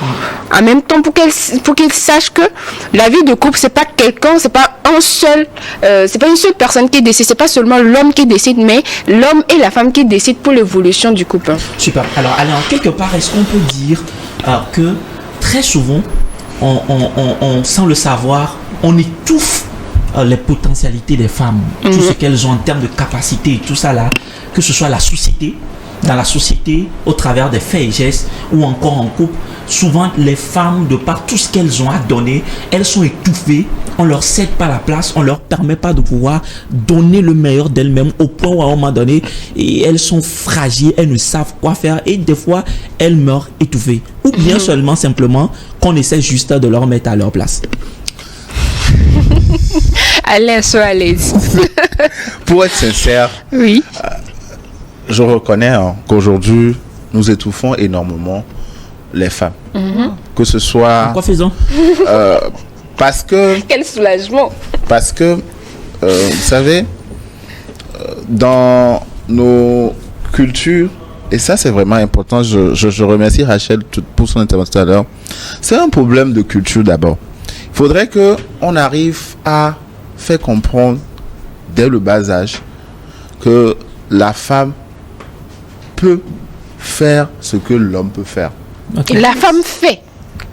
[SPEAKER 5] En même temps, pour qu'ils sachent que la vie de couple, c'est pas quelqu'un, c'est pas une seule personne qui décide, c'est pas seulement l'homme qui décide, mais l'homme et la femme qui décident pour l'évolution du couple.
[SPEAKER 1] Super. Alors, en quelque part, est-ce qu'on peut dire que très souvent, sans le savoir, on étouffe les potentialités des femmes, tout ce qu'elles ont en termes de capacité, tout ça là, que ce soit la société dans la société, au travers des faits et gestes, ou encore en couple, souvent les femmes, de par tout ce qu'elles ont à donner, elles sont étouffées, on leur cède pas la place, on leur permet pas de pouvoir donner le meilleur d'elles-mêmes, au point où à un moment donné, et elles sont fragiles, elles ne savent quoi faire, et des fois, elles meurent étouffées. Ou bien seulement, simplement, qu'on essaie juste de leur mettre à leur place.
[SPEAKER 5] Allez, sois à l'aise.
[SPEAKER 3] Pour être sincère,
[SPEAKER 5] Oui.
[SPEAKER 3] je reconnais qu'aujourd'hui, nous étouffons énormément les femmes. Que ce soit
[SPEAKER 1] Quoi faisons?
[SPEAKER 3] parce que,
[SPEAKER 5] Quel soulagement.
[SPEAKER 3] vous savez, dans nos cultures, et ça c'est vraiment important, je remercie Rachel pour son intervention tout à l'heure, c'est un problème de culture d'abord. Il faudrait qu'on arrive à faire comprendre dès le bas âge que la femme peut faire ce que l'homme peut faire.
[SPEAKER 1] Okay.
[SPEAKER 5] La femme fait.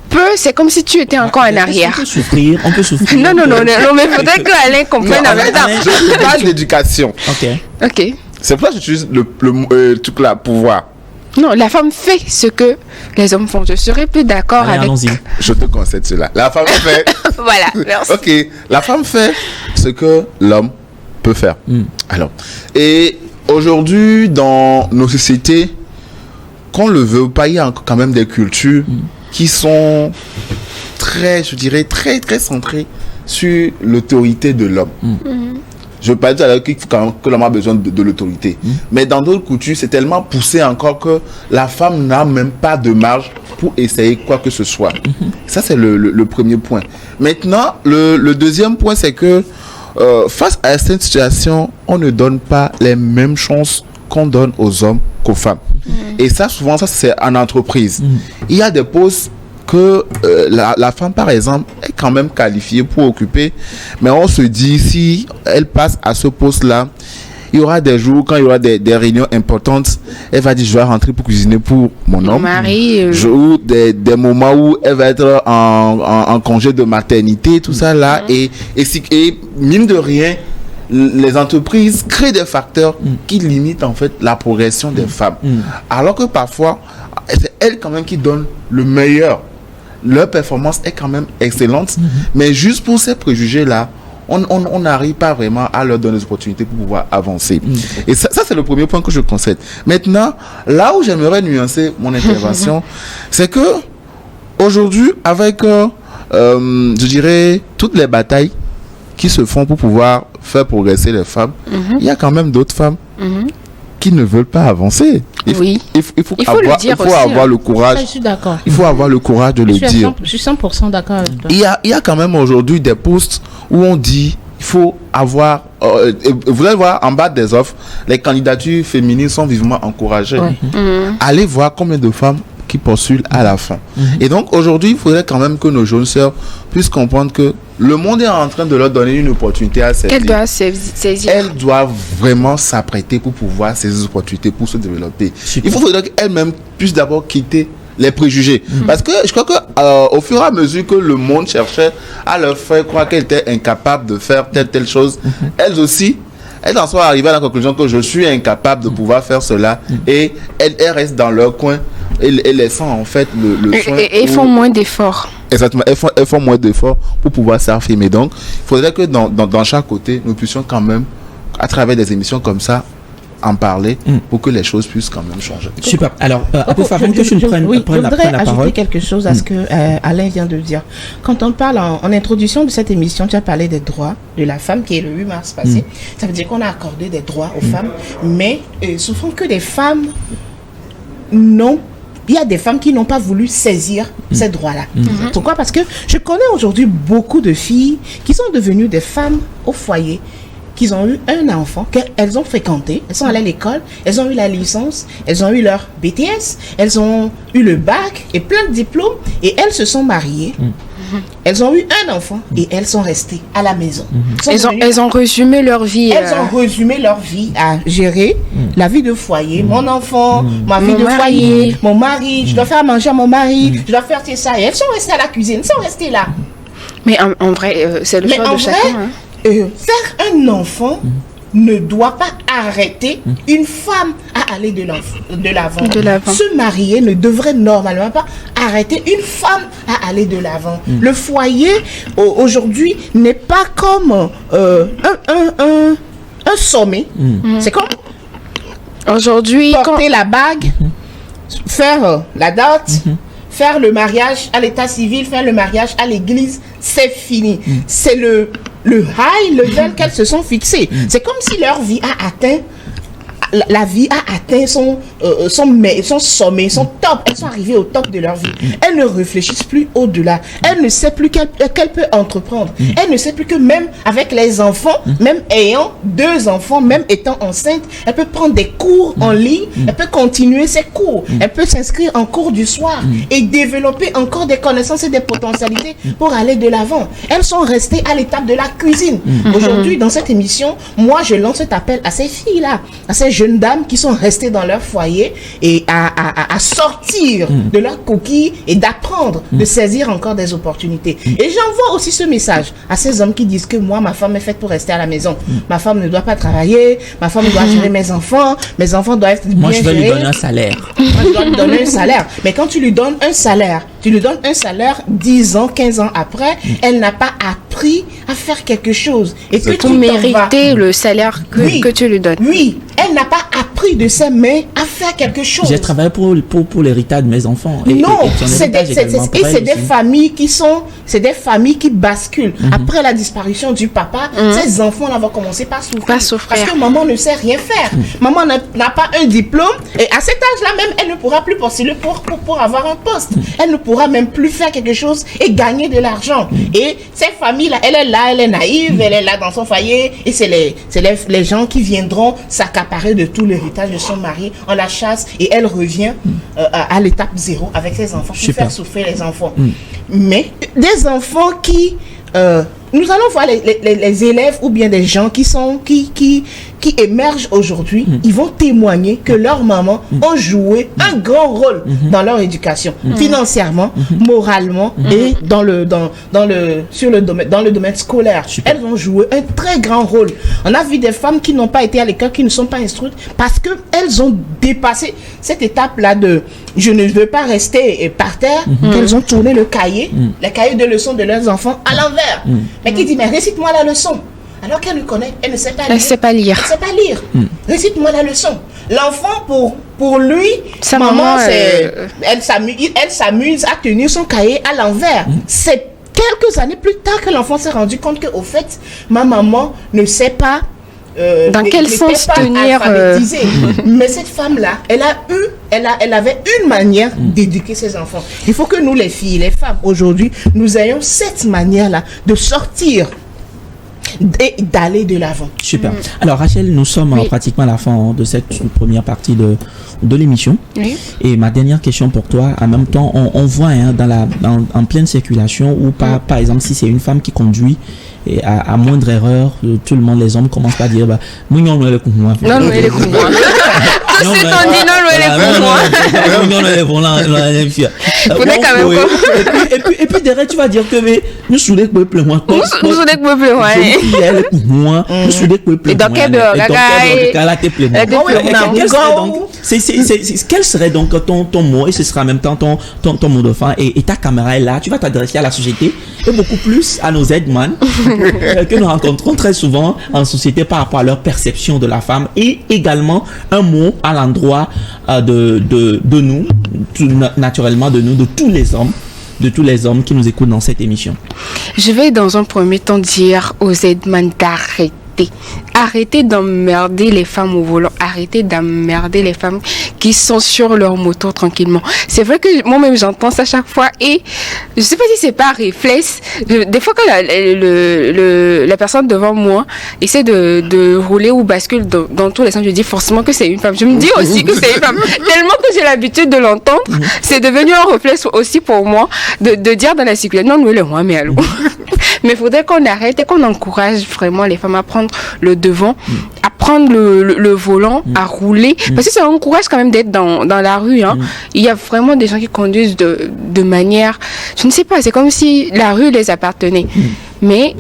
[SPEAKER 5] Peu, c'est comme si tu étais encore en arrière.
[SPEAKER 1] On peut souffrir, on peut souffrir.
[SPEAKER 5] Non, mais il faudrait que Alain comprenne en même temps.
[SPEAKER 3] Je parle d'éducation.
[SPEAKER 1] Ok.
[SPEAKER 3] C'est pour ça que j'utilise le truc là, pouvoir.
[SPEAKER 5] Non, la femme fait ce que les hommes font. Je serais plus d'accord
[SPEAKER 1] Allez,
[SPEAKER 5] avec...
[SPEAKER 1] allons-y.
[SPEAKER 3] Je te concède cela. La femme fait.
[SPEAKER 5] Voilà, merci.
[SPEAKER 3] Ok, la femme fait ce que l'homme peut faire. Alors, et aujourd'hui, dans nos sociétés, qu'on le veut ou pas, il y a quand même des cultures qui sont très, je dirais, très, très centrées sur l'autorité de l'homme. Je ne veux pas dire que l'homme a besoin de l'autorité. Mais dans d'autres cultures, c'est tellement poussé encore que la femme n'a même pas de marge pour essayer quoi que ce soit. Ça, c'est le premier point. Maintenant, le deuxième point, c'est que face à cette situation, on ne donne pas les mêmes chances qu'on donne aux hommes qu'aux femmes. Et ça, souvent, ça c'est en entreprise. Il y a des postes que la femme, par exemple, est quand même qualifiée pour occuper, mais on se dit, si elle passe à ce poste-là, il y aura des jours, quand il y aura des réunions importantes, elle va dire, je vais rentrer pour cuisiner pour mon homme.
[SPEAKER 5] Mari,
[SPEAKER 3] Ou des moments où elle va être en congé de maternité, tout ça là, et mine de rien, les entreprises créent des facteurs qui limitent en fait la progression des femmes. Alors que parfois, c'est elles quand même qui donnent le meilleur. Leur performance est quand même excellente, mais juste pour ces préjugés-là, on n'arrive pas vraiment à leur donner des opportunités pour pouvoir avancer. Et ça c'est le premier point que je concède. Maintenant, là où j'aimerais nuancer mon intervention, c'est que aujourd'hui, avec, je dirais, toutes les batailles qui se font pour pouvoir faire progresser les femmes, il y a quand même d'autres femmes qui ne veulent pas avancer. Il faut avoir le courage.
[SPEAKER 2] Je suis d'accord.
[SPEAKER 3] Il faut avoir le courage de le dire.
[SPEAKER 2] Je suis 100% d'accord avec toi.
[SPEAKER 3] Il y a quand même aujourd'hui des postes où on dit il faut avoir... vous allez voir en bas des offres, les candidatures féminines sont vivement encouragées. Allez voir combien de femmes qui postulent à la fin. Et donc aujourd'hui, il faudrait quand même que nos jeunes sœurs puissent comprendre que le monde est en train de leur donner une opportunité à saisir.
[SPEAKER 5] qu'elle doit saisir.
[SPEAKER 3] Elles doivent vraiment s'apprêter pour pouvoir saisir ces opportunités pour se développer. Il faudrait qu'elles-mêmes puissent d'abord quitter les préjugés. Parce que je crois que au fur et à mesure que le monde cherchait à leur faire croire qu'elles étaient incapables de faire telle chose, elles aussi, elles en sont arrivées à la conclusion que je suis incapable de pouvoir faire cela, et elles restent dans leur coin et laissant en fait le soin.
[SPEAKER 5] Et font moins d'efforts.
[SPEAKER 3] Exactement, elles font moins d'efforts pour pouvoir s'affirmer. Donc, il faudrait que dans chaque côté, nous puissions quand même, à travers des émissions comme ça, en parler pour que les choses puissent quand même changer.
[SPEAKER 1] Super. Alors, avant que je ne prenne
[SPEAKER 2] je voudrais
[SPEAKER 1] la parole.
[SPEAKER 2] ajouter quelque chose à ce que Alain vient de dire. Quand on parle en introduction de cette émission, tu as parlé des droits de la femme qui est le 8 mars passé. Ça veut dire qu'on a accordé des droits aux femmes, mais souvent que des femmes n'ont... Il y a des femmes qui n'ont pas voulu saisir ces droits-là. Pourquoi? Parce que je connais aujourd'hui beaucoup de filles qui sont devenues des femmes au foyer, qui ont eu un enfant, qu'elles ont fréquenté, elles sont allées à l'école, elles ont eu la licence, elles ont eu leur BTS, elles ont eu le bac et plein de diplômes, et elles se sont mariées. Elles ont eu un enfant et elles sont restées à la maison.
[SPEAKER 5] Elles ont résumé leur vie.
[SPEAKER 2] Elles ont résumé leur vie à gérer la vie de foyer, mon enfant, ma vie de foyer, mon mari, je dois faire manger à mon mari, je dois faire ça. Et elles sont restées à la cuisine, elles sont restées là.
[SPEAKER 5] Mais en vrai, c'est le choix de chacun.
[SPEAKER 2] Faire un enfant ne doit pas arrêter une femme à aller de l'avant. Se marier ne devrait normalement pas arrêter une femme à aller de l'avant. Le foyer, aujourd'hui, n'est pas comme un sommet. C'est comme
[SPEAKER 5] aujourd'hui
[SPEAKER 2] porter la bague, faire la dot, faire le mariage à l'état civil, faire le mariage à l'église, c'est fini. C'est le high level qu'elles se sont fixées. C'est comme si leur vie a atteint, la vie a atteint son sommet, son top. Elles sont arrivées au top de leur vie. Elles ne réfléchissent plus au-delà. Elles ne savent plus qu'elle peut entreprendre. Elles ne savent plus que même avec les enfants, même ayant 2 enfants, même étant enceinte, elle peut prendre des cours en ligne, elle peut continuer ses cours, elle peut s'inscrire en cours du soir et développer encore des connaissances et des potentialités pour aller de l'avant. Elles sont restées à l'étape de la cuisine. Aujourd'hui, dans cette émission, moi, je lance cet appel à ces filles-là, à ces jeunes dames qui sont restées dans leur foyer et à sortir de leur coquille et d'apprendre, de saisir encore des opportunités. Et j'envoie aussi ce message à ces hommes qui disent que moi, ma femme est faite pour rester à la maison. Ma femme ne doit pas travailler, ma femme doit gérer mes enfants doivent être bien gérés.
[SPEAKER 1] Moi, je vais lui donner un salaire.
[SPEAKER 2] Moi, je dois lui donner un salaire. Mais quand tu lui donnes un salaire, 10 ans, 15 ans après, elle n'a pas appris à faire quelque chose. Et que
[SPEAKER 5] pour mériter le salaire que tu lui donnes.
[SPEAKER 2] Oui, elle n'a pas appris de ses mains à faire quelque chose.
[SPEAKER 1] J'ai travaillé pour l'héritage de mes enfants.
[SPEAKER 2] C'est des familles qui basculent. Après la disparition du papa, ces enfants-là vont commencer par souffrir. Parce que maman ne sait rien faire. Maman n'a pas un diplôme. Et à cet âge-là même, elle ne pourra plus postuler pour avoir un poste. Elle ne pourra même plus faire quelque chose et gagner de l'argent. Et ces familles-là, elle est là, elle est naïve, elle est là dans son foyer. Et c'est les gens qui viendront s'accaparer de tout l'héritage de son mari. On la chasse et elle revient à l'étape 0 avec ses enfants pour faire souffrir les enfants. Mais des enfants qui... nous allons voir les élèves ou bien des gens qui émergent aujourd'hui, ils vont témoigner que leurs mamans ont joué un grand rôle dans leur éducation, financièrement, moralement et dans le domaine scolaire.
[SPEAKER 1] Super.
[SPEAKER 2] Elles ont joué un très grand rôle. On a vu des femmes qui n'ont pas été à l'école, qui ne sont pas instruites parce que elles ont dépassé cette étape-là de je ne veux pas rester par terre, qu'elles ont tourné les cahiers de leçons de leurs enfants à l'envers. Mais qui dit, mais récite-moi la leçon. Alors qu'elle ne connaît, elle ne sait pas lire.
[SPEAKER 5] Elle ne sait pas lire.
[SPEAKER 2] Elle ne sait pas lire. Récite-moi la leçon. L'enfant, pour lui,
[SPEAKER 5] sa
[SPEAKER 2] maman, elle s'amuse à tenir son cahier à l'envers. C'est quelques années plus tard que l'enfant s'est rendu compte qu'au fait, ma maman ne sait pas
[SPEAKER 5] dans quel sens tenir
[SPEAKER 2] mais cette femme-là, elle avait une manière d'éduquer ses enfants. Il faut que nous, les filles, les femmes, aujourd'hui, nous ayons cette manière-là de sortir et d'aller de l'avant.
[SPEAKER 1] Super. Alors Rachel, nous sommes pratiquement à la fin de cette première partie de l'émission.
[SPEAKER 5] Oui.
[SPEAKER 1] Et ma dernière question pour toi, en même temps, on voit en pleine circulation ou pas, par exemple, si c'est une femme qui conduit et à moindre erreur, tout le monde, les hommes commencent par dire non, non, elle est pour moi.
[SPEAKER 5] Non, non, elle est pour moi. Tout de suite, on dit non, non, elle est pour moi.
[SPEAKER 1] Non, non, elle est pour moi.
[SPEAKER 5] Vous n'êtes quand même quoi.
[SPEAKER 1] Et puis derrière, tu vas dire que nous soudons que pour moi.
[SPEAKER 5] Nous soudons que pour moi.
[SPEAKER 1] Elle est pour moi. Nous soudons que pour moi.
[SPEAKER 5] Et donc,
[SPEAKER 1] quel serait donc ton mot, et ce sera en même temps ton mot de fin, et ta caméra est là, tu vas t'adresser à la société et beaucoup plus à nos Z-man que nous rencontrons très souvent en société par rapport à leur perception de la femme, et également un mot à l'endroit de nous, naturellement de nous, de tous les hommes qui nous écoutent dans cette émission.
[SPEAKER 5] Je vais dans un premier temps dire aux Z-man d'arrêter. Arrêtez d'emmerder les femmes au volant. Arrêtez d'emmerder les femmes qui sont sur leur moto tranquillement. C'est vrai que moi-même j'entends ça chaque fois et je sais pas si c'est pas réflexe. Des fois que la personne devant moi essaie de rouler ou bascule dans tous les sens, je dis forcément que c'est une femme. Je me dis aussi que c'est une femme. Tellement que j'ai l'habitude de l'entendre, c'est devenu un réflexe aussi pour moi de dire dans la circulation, non, nous le moi, mais allô. Mais il faudrait qu'on arrête et qu'on encourage vraiment les femmes à prendre le devant, à prendre le volant, à rouler. Parce que ça encourage quand même d'être dans la rue. Hein. Il y a vraiment des gens qui conduisent de manière... Je ne sais pas, c'est comme si la rue les appartenait. Mais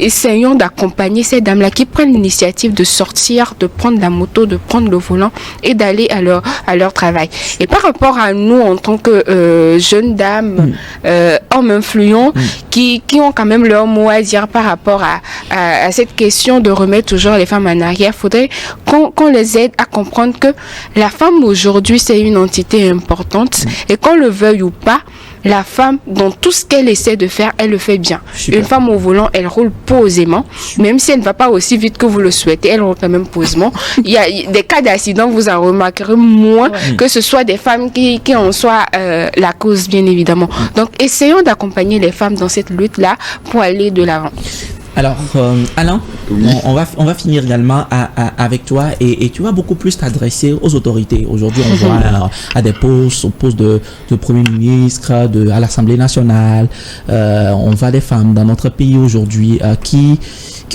[SPEAKER 5] essayons d'accompagner ces dames-là qui prennent l'initiative de sortir, de prendre la moto, de prendre le volant et d'aller à leur travail. Et par rapport à nous, en tant que jeunes dames, hommes influents, qui ont quand même leur mot à dire par rapport à cette question de remettre toujours les femmes en arrière, faudrait qu'on les aide à comprendre que la femme aujourd'hui, c'est une entité importante et qu'on le veuille ou pas, la femme, dans tout ce qu'elle essaie de faire, elle le fait bien. Super. Une femme au volant, elle roule posément, même si elle ne va pas aussi vite que vous le souhaitez, elle roule quand même posément. Il y a des cas d'accident, vous en remarquerez moins que ce soit des femmes qui en soient la cause, bien évidemment. Donc, essayons d'accompagner les femmes dans cette lutte-là pour aller de l'avant.
[SPEAKER 1] Alors, Alain, on va finir également avec toi et tu vas beaucoup plus t'adresser aux autorités. Aujourd'hui, on voit à des postes, au poste de Premier ministre, à l'Assemblée nationale. On voit des femmes dans notre pays aujourd'hui qui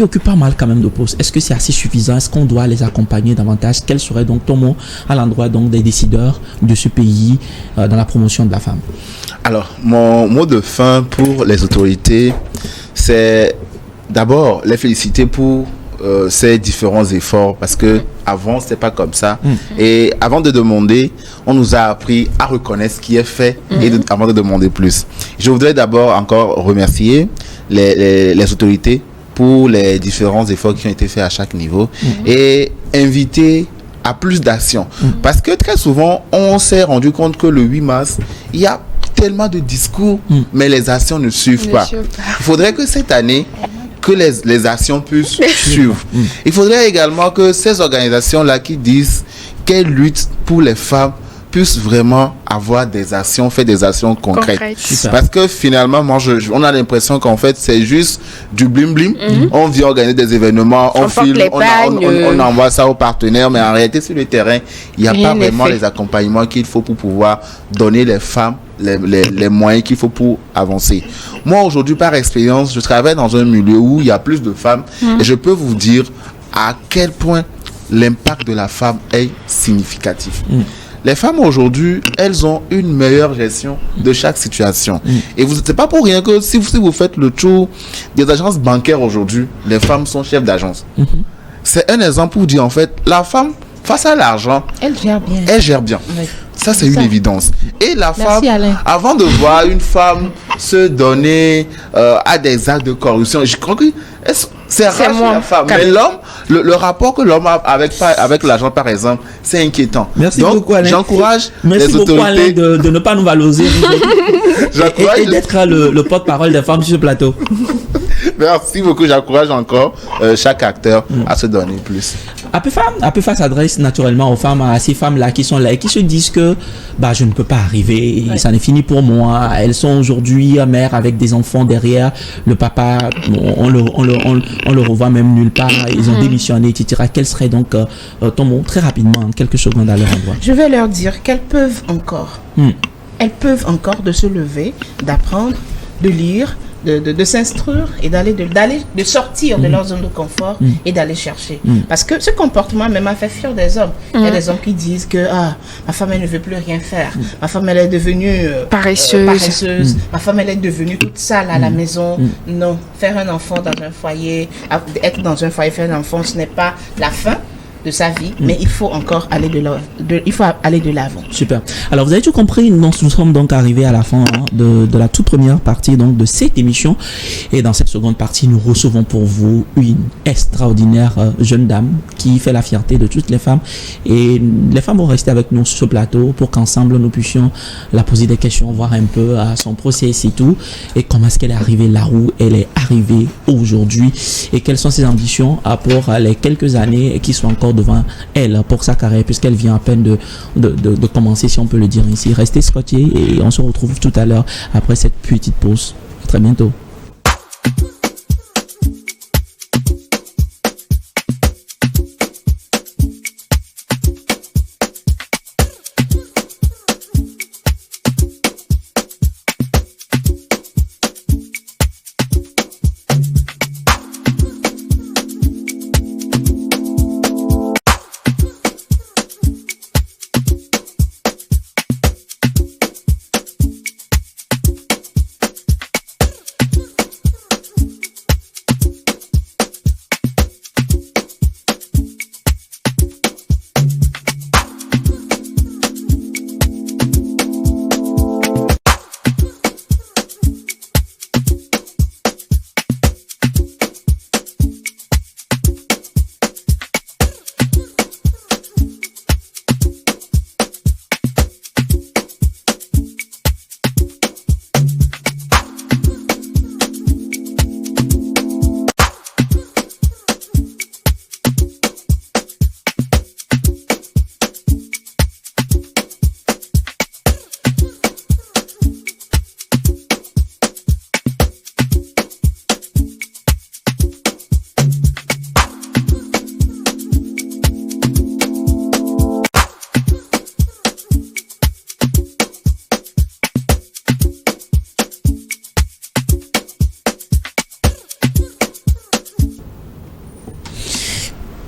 [SPEAKER 1] occupent pas mal quand même de postes. Est-ce que c'est assez suffisant? Est-ce qu'on doit les accompagner davantage? Quel serait donc ton mot à l'endroit donc des décideurs de ce pays dans la promotion de la femme?
[SPEAKER 3] Alors, mon mot de fin pour les autorités, c'est d'abord les féliciter pour ces différents efforts, parce que avant c'était pas comme ça. Et avant de demander, on nous a appris à reconnaître ce qui est fait avant de demander plus. Je voudrais d'abord encore remercier les autorités pour les différents efforts qui ont été faits à chaque niveau et inviter à plus d'actions, parce que très souvent on s'est rendu compte que le 8 mars il y a tellement de discours mais les actions ne suivent pas. Il faudrait que cette année que les actions puissent suivre. Il faudrait également que ces organisations-là qui disent qu'elles luttent pour les femmes puissent vraiment avoir des actions, faire des actions concrètes. Parce que finalement, on a l'impression qu'en fait, c'est juste du blim-blim. On vient organiser des événements, on filme, on envoie ça aux partenaires, mais en réalité, sur le terrain, il n'y a pas vraiment les accompagnements qu'il faut pour pouvoir donner les femmes les moyens qu'il faut pour avancer. Moi, aujourd'hui, par expérience, je travaille dans un milieu où il y a plus de femmes et je peux vous dire à quel point l'impact de la femme est significatif. Les femmes aujourd'hui, elles ont une meilleure gestion de chaque situation. Et c'est pas pour rien que si vous faites le tour des agences bancaires aujourd'hui, les femmes sont chefs d'agence. C'est un exemple pour dire en fait, la femme, face à l'argent, elle gère bien. Oui. Ça, c'est une évidence. Et la femme, avant de voir une femme se donner à des actes de corruption, je crois que c'est rare chez la femme. Mais l'homme, le rapport que l'homme a avec l'argent, par exemple, c'est inquiétant.
[SPEAKER 1] Merci beaucoup, Alain.
[SPEAKER 3] J'encourage
[SPEAKER 1] les autorités de ne pas nous valoriser et d'être le porte-parole des femmes sur ce plateau.
[SPEAKER 3] Merci beaucoup. J'encourage encore chaque acteur à se donner plus.
[SPEAKER 1] APFA s'adresse naturellement aux femmes, à ces femmes-là qui sont là et qui se disent que je ne peux pas arriver, ça n'est fini pour moi. Elles sont aujourd'hui mères avec des enfants derrière. Le papa, on le revoit même nulle part. Ils ont démissionné, etc. Quel serait donc ton mot, très rapidement, en quelques secondes à leur endroit?
[SPEAKER 2] Je vais leur dire qu'elles peuvent encore. Elles peuvent encore de se lever, d'apprendre, de lire, de s'instruire et de sortir de leur zone de confort et d'aller chercher. Parce que ce comportement même a fait fuir des hommes. Il y a des hommes qui disent que ma femme elle ne veut plus rien faire. Ma femme elle est devenue paresseuse. Ma femme elle est devenue toute sale à la maison. Non, faire un enfant dans un foyer, être dans un foyer, faire un enfant, ce n'est pas la fin de sa vie, mais il faut encore aller de l'avant.
[SPEAKER 1] Super. Alors vous avez tout compris, nous sommes donc arrivés à la fin de la toute première partie donc de cette émission, et dans cette seconde partie nous recevons pour vous une extraordinaire jeune dame qui fait la fierté de toutes les femmes, et les femmes vont rester avec nous sur ce plateau pour qu'ensemble nous puissions la poser des questions, voir un peu à son process et tout, et comment est-ce qu'elle est arrivée là où elle est arrivée aujourd'hui, et quelles sont ses ambitions pour les quelques années qui sont encore devant elle pour sa carrière, puisqu'elle vient à peine de commencer, si on peut le dire ici. Restez scotchés et on se retrouve tout à l'heure après cette petite pause. À très bientôt.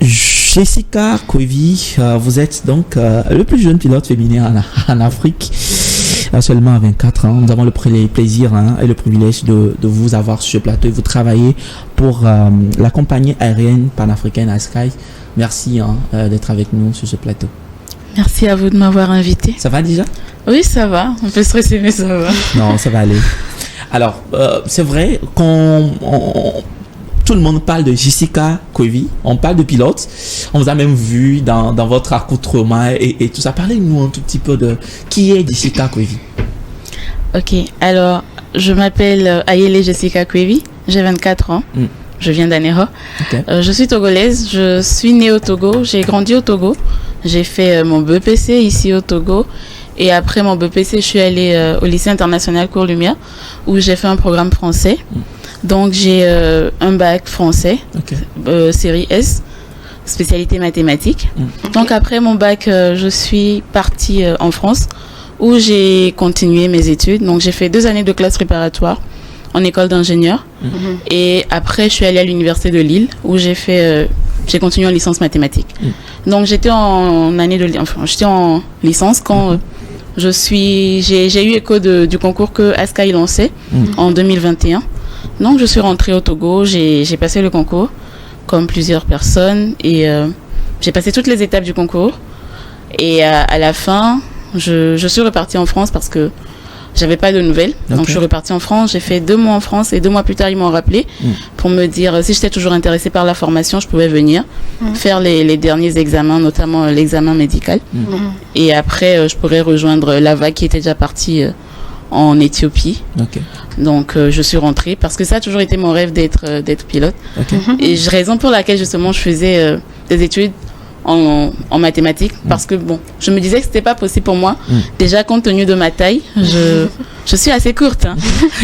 [SPEAKER 1] Jessica Koivi, vous êtes donc le plus jeune pilote féminin en Afrique, seulement à 24 ans. Nous avons le plaisir et le privilège de vous avoir sur ce plateau et vous travaillez pour la compagnie aérienne panafricaine Askai. Merci d'être avec nous sur ce plateau.
[SPEAKER 6] Merci à vous de m'avoir invité.
[SPEAKER 1] Ça va déjà?
[SPEAKER 6] Oui, ça va. Un peu stressé, mais ça va.
[SPEAKER 1] Non, ça va aller. Alors, c'est vrai qu'on... Tout le monde parle de Jessica Koivi, on parle de pilote, on vous a même vu dans votre accoutrement et tout ça. Parlez-nous un tout petit peu de qui est Jessica Koivi.
[SPEAKER 6] Ok, alors je m'appelle Ayele Jessica Koivi, j'ai 24 ans, je viens d'Anéro. Okay. Je suis togolaise, je suis née au Togo, j'ai grandi au Togo, j'ai fait mon BEPC ici au Togo et après mon BEPC je suis allée au lycée international Cours-Lumière où j'ai fait un programme français. Donc j'ai un bac français, série S, spécialité mathématiques. Donc après mon bac, je suis partie en France où j'ai continué mes études. Donc j'ai fait 2 années de classe préparatoire en école d'ingénieur. Et après je suis allée à l'université de Lille où j'ai continué en licence mathématiques. Donc j'étais en licence quand j'ai eu écho du concours que Askai lançait en 2021. Donc je suis rentrée au Togo, j'ai passé le concours comme plusieurs personnes et j'ai passé toutes les étapes du concours et à la fin je suis repartie en France parce que j'avais pas de nouvelles. Donc je suis repartie en France, j'ai fait 2 mois en France et 2 mois plus tard ils m'ont rappelé pour me dire si j'étais toujours intéressée par la formation, je pouvais venir faire les derniers examens, notamment l'examen médical. Et après je pourrais rejoindre la vague qui était déjà partie en Éthiopie. Donc je suis rentrée parce que ça a toujours été mon rêve d'être pilote. Et raison pour laquelle justement je faisais des études en mathématiques parce que bon, je me disais que c'était pas possible pour moi. Déjà compte tenu de ma taille, je suis assez courte.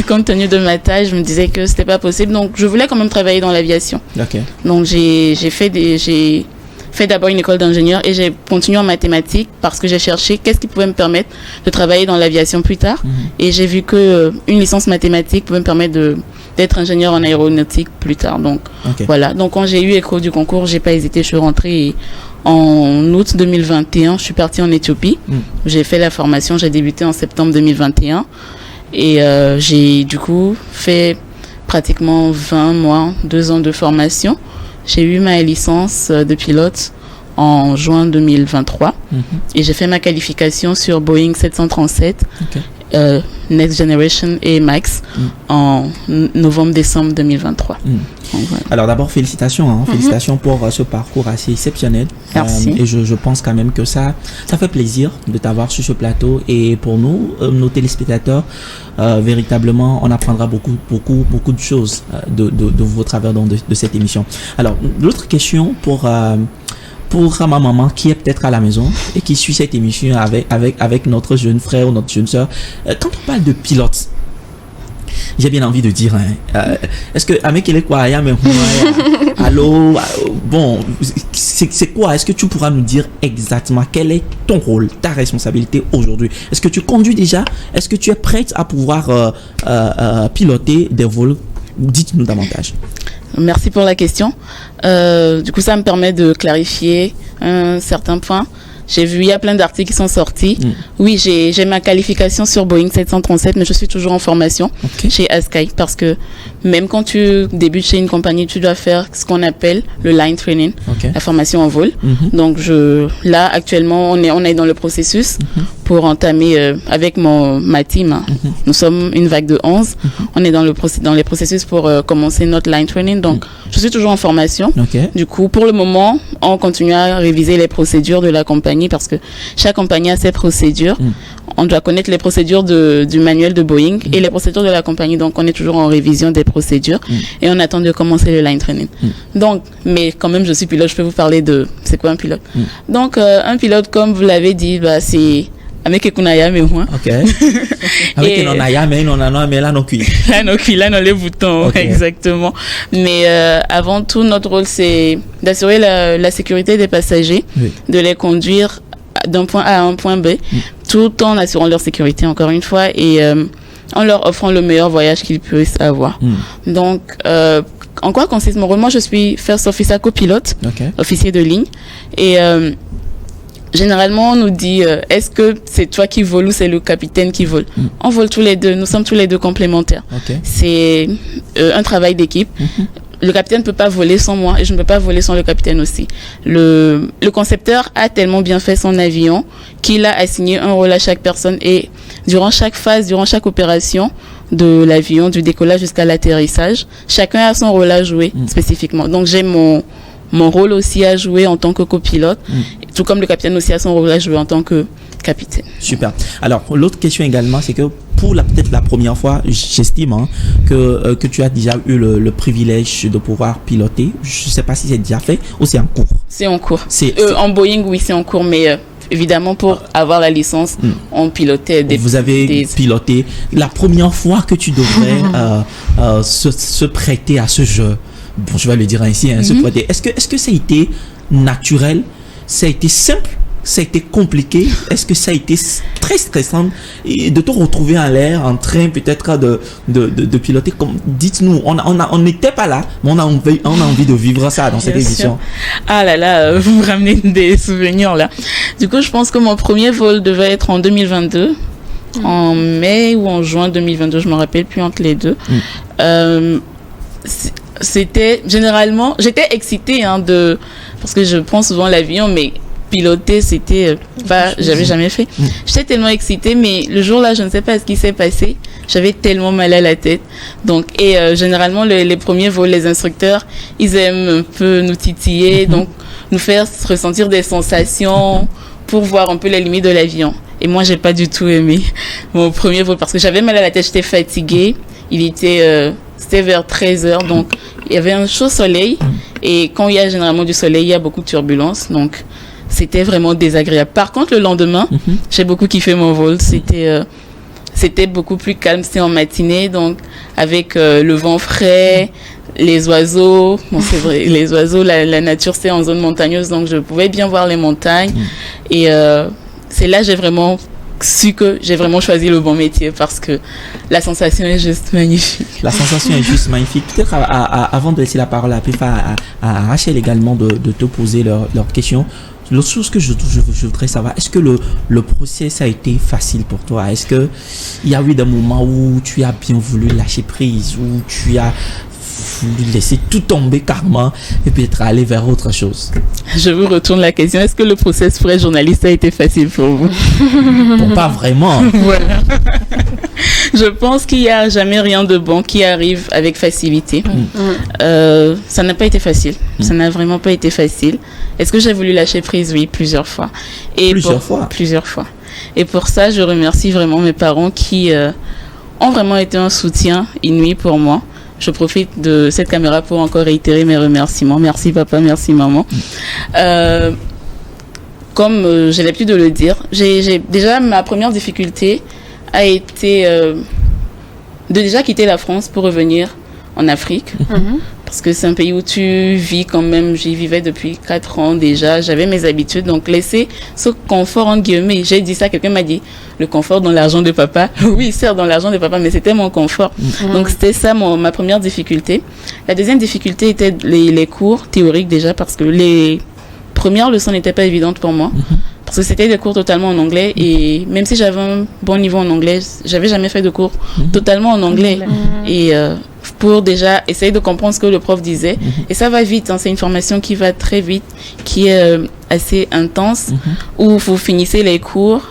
[SPEAKER 6] Compte tenu de ma taille, je me disais que c'était pas possible. Donc je voulais quand même travailler dans l'aviation. Donc j'ai fait d'abord une école d'ingénieur et j'ai continué en mathématiques parce que j'ai cherché qu'est-ce qui pouvait me permettre de travailler dans l'aviation plus tard. Et j'ai vu que une licence mathématique pouvait me permettre d'être ingénieur en aéronautique plus tard. Donc voilà. Donc quand j'ai eu écho du concours, j'ai pas hésité, je suis rentrée et en août 2021, je suis partie en Éthiopie. J'ai fait la formation, j'ai débuté en septembre 2021 et j'ai du coup fait pratiquement 20 mois, 2 ans de formation. J'ai eu ma licence de pilote en juin 2023 et j'ai fait ma qualification sur Boeing 737, Next Generation et Max en novembre-décembre 2023. Donc, voilà.
[SPEAKER 1] Alors d'abord félicitations, félicitations pour ce parcours assez exceptionnel.
[SPEAKER 6] Merci.
[SPEAKER 1] Et je pense quand même que ça fait plaisir de t'avoir sur ce plateau et pour nous, nos téléspectateurs, véritablement on apprendra beaucoup de choses de vous au travers de cette émission. Alors l'autre question pour ma maman qui est peut-être à la maison et qui suit cette émission avec notre jeune frère ou notre jeune soeur, quand on parle de pilote, j'ai bien envie de dire est-ce que avec elle est quoi allô, bon, c'est quoi? Est-ce que tu pourras nous dire exactement quel est ton rôle, ta responsabilité aujourd'hui? Est-ce que tu conduis déjà? Est-ce que tu es prête à pouvoir piloter des vols? Dites-nous davantage.
[SPEAKER 6] Merci pour la question. Du coup, ça me permet de clarifier un certain point. J'ai vu, il y a plein d'articles qui sont sortis. Oui, j'ai ma qualification sur Boeing 737, mais je suis toujours en formation chez Askai parce que même quand tu débutes chez une compagnie, tu dois faire ce qu'on appelle le line training, la formation en vol. Donc là, actuellement, on est dans le processus pour entamer avec ma team. Nous sommes une vague de 11. On est dans les processus pour commencer notre line training. Donc, je suis toujours en formation. Du coup, pour le moment, on continue à réviser les procédures de la compagnie parce que chaque compagnie a ses procédures. On doit connaître les procédures du manuel de Boeing et les procédures de la compagnie. Donc, on est toujours en révision des procédures et on attend de commencer le line training. Donc, mais quand même, je suis pilote, je peux vous parler de c'est quoi un pilote. Donc, un pilote, comme vous l'avez dit, c'est avec Ekunaya, mais moi.
[SPEAKER 1] Avec Ekunaya, mais on a mais là, non cuit.
[SPEAKER 6] Là, non les boutons, exactement. Mais avant tout, notre rôle, c'est d'assurer la sécurité des passagers, de les conduire d'un point A à un point B, tout en assurant leur sécurité, encore une fois, et en leur offrant le meilleur voyage qu'ils puissent avoir. Donc, en quoi consiste mon rôle? Moi, je suis first officer copilote, officier de ligne. Et généralement, on nous dit, est-ce que c'est toi qui vole ou c'est le capitaine qui vole? On vole tous les deux, nous sommes tous les deux complémentaires. C'est un travail d'équipe. Le capitaine ne peut pas voler sans moi et je ne peux pas voler sans le capitaine aussi. Le concepteur a tellement bien fait son avion qu'il a assigné un rôle à chaque personne et durant chaque phase, durant chaque opération de l'avion, du décollage jusqu'à l'atterrissage, chacun a son rôle à jouer spécifiquement. Donc j'ai mon rôle aussi à jouer en tant que copilote, tout comme le capitaine aussi a son rôle à jouer en tant que capitaine.
[SPEAKER 1] Super. Alors, l'autre question également, c'est que pour peut-être la première fois, j'estime que tu as déjà eu le privilège de pouvoir piloter. Je ne sais pas si c'est déjà fait ou c'est en cours.
[SPEAKER 6] C'est en cours. En Boeing, oui, c'est en cours, mais évidemment, pour avoir la licence, on pilotait
[SPEAKER 1] Vous avez piloté. La première fois que tu devrais se prêter à ce jeu, bon, je vais le dire ainsi, se prêter. Est-ce que ça a été naturel? Ça a été simple? Ça a été compliqué? Est-ce que ça a été très stressant et de te retrouver en l'air, en train peut-être de piloter? Dites-nous, on n'était pas là, mais on a envie de vivre ça dans cette émission.
[SPEAKER 6] Ah là là, vous me ramenez des souvenirs là. Du coup, je pense que mon premier vol devait être en 2022, en mai ou en juin 2022, je ne me rappelle plus entre les deux. C'était généralement, j'étais excitée parce que je prends souvent l'avion, mais piloter, c'était j'avais jamais fait. J'étais tellement excitée, mais le jour-là, je ne sais pas ce qui s'est passé. J'avais tellement mal à la tête. Donc, généralement, les premiers vols, les instructeurs, ils aiment un peu nous titiller, donc nous faire ressentir des sensations pour voir un peu les limites de l'avion. Et moi, j'ai pas du tout aimé mon premier vol parce que j'avais mal à la tête, j'étais fatiguée. C'était vers 13h, donc il y avait un chaud soleil. Et quand il y a généralement du soleil, il y a beaucoup de turbulences. Donc, c'était vraiment désagréable. Par contre, le lendemain, j'ai beaucoup kiffé mon vol. C'était beaucoup plus calme. C'était en matinée, donc avec le vent frais, les oiseaux. Bon, c'est vrai, les oiseaux, la nature, c'est en zone montagneuse, donc je pouvais bien voir les montagnes. Et c'est là que j'ai vraiment su que j'ai vraiment choisi le bon métier parce que la sensation est juste magnifique.
[SPEAKER 1] La sensation est juste magnifique. Peut-être avant de laisser la parole à Rachel également de te poser leurs questions. L'autre chose que je voudrais savoir, est-ce que le process a été facile pour toi? Est-ce qu'il y a eu des moments où tu as bien voulu lâcher prise, où tu as voulu laisser tout tomber carrément et peut-être aller vers autre chose?
[SPEAKER 6] Je vous retourne la question. Est-ce que le process pour être journaliste a été facile pour vous?
[SPEAKER 1] Bon, pas vraiment.
[SPEAKER 6] Voilà. Je pense qu'il n'y a jamais rien de bon qui arrive avec facilité. Ça n'a pas été facile. Ça n'a vraiment pas été facile. Est-ce que j'ai voulu lâcher prise? Oui, plusieurs fois. Plusieurs fois. Et pour ça, je remercie vraiment mes parents qui ont vraiment été un soutien inouï pour moi. Je profite de cette caméra pour encore réitérer mes remerciements. Merci papa, merci maman. Comme j'ai l'habitude de le dire, j'ai déjà ma première difficulté a été de déjà quitter la France pour revenir en Afrique. Parce que c'est un pays où tu vis quand même. J'y vivais depuis 4 ans déjà. J'avais mes habitudes. Donc, laisser ce confort, en guillemets. J'ai dit ça, quelqu'un m'a dit, le confort dans l'argent de papa. Oui, certes, dans l'argent de papa, mais c'était mon confort. Donc, c'était ça ma première difficulté. La deuxième difficulté était les cours théoriques déjà, parce que les premières leçons n'étaient pas évidentes pour moi. Parce que c'était des cours totalement en anglais. Et même si j'avais un bon niveau en anglais, j'avais jamais fait de cours totalement en anglais. Et pour déjà essayer de comprendre ce que le prof disait. Et ça va vite, c'est une formation qui va très vite, qui est assez intense, où vous finissez les cours,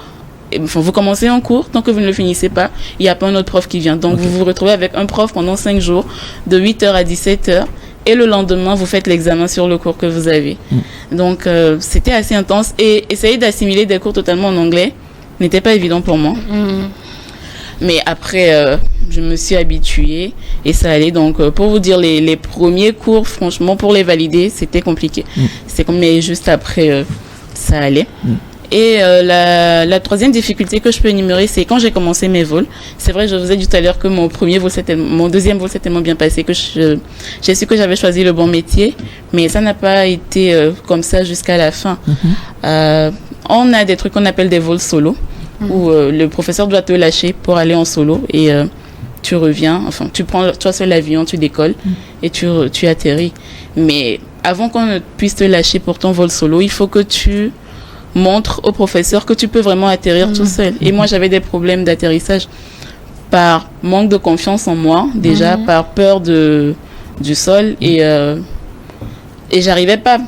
[SPEAKER 6] vous commencez un cours, tant que vous ne le finissez pas, il n'y a pas un autre prof qui vient. Donc vous vous retrouvez avec un prof pendant 5 jours, de 8h à 17h, et le lendemain, vous faites l'examen sur le cours que vous avez. Donc c'était assez intense, et essayer d'assimiler des cours totalement en anglais n'était pas évident pour moi. Mais après, je me suis habituée et ça allait. Donc, pour vous dire, les premiers cours, franchement, pour les valider, c'était compliqué. C'est comme, mais juste après, ça allait. Et la troisième difficulté que je peux énumérer, c'est quand j'ai commencé mes vols. C'est vrai, je vous ai dit tout à l'heure que mon deuxième vol s'est tellement bien passé que j'ai su que j'avais choisi le bon métier. Mais ça n'a pas été comme ça jusqu'à la fin. On a des trucs qu'on appelle des vols solo, où le professeur doit te lâcher pour aller en solo. Et tu reviens, enfin, tu prends toi seul l'avion, tu décolles et tu atterris. Mais avant qu'on ne puisse te lâcher pour ton vol solo, il faut que tu montres au professeur que tu peux vraiment atterrir tout seul. Et moi, j'avais des problèmes d'atterrissage par manque de confiance en moi, déjà, par peur du sol et j'arrivais pas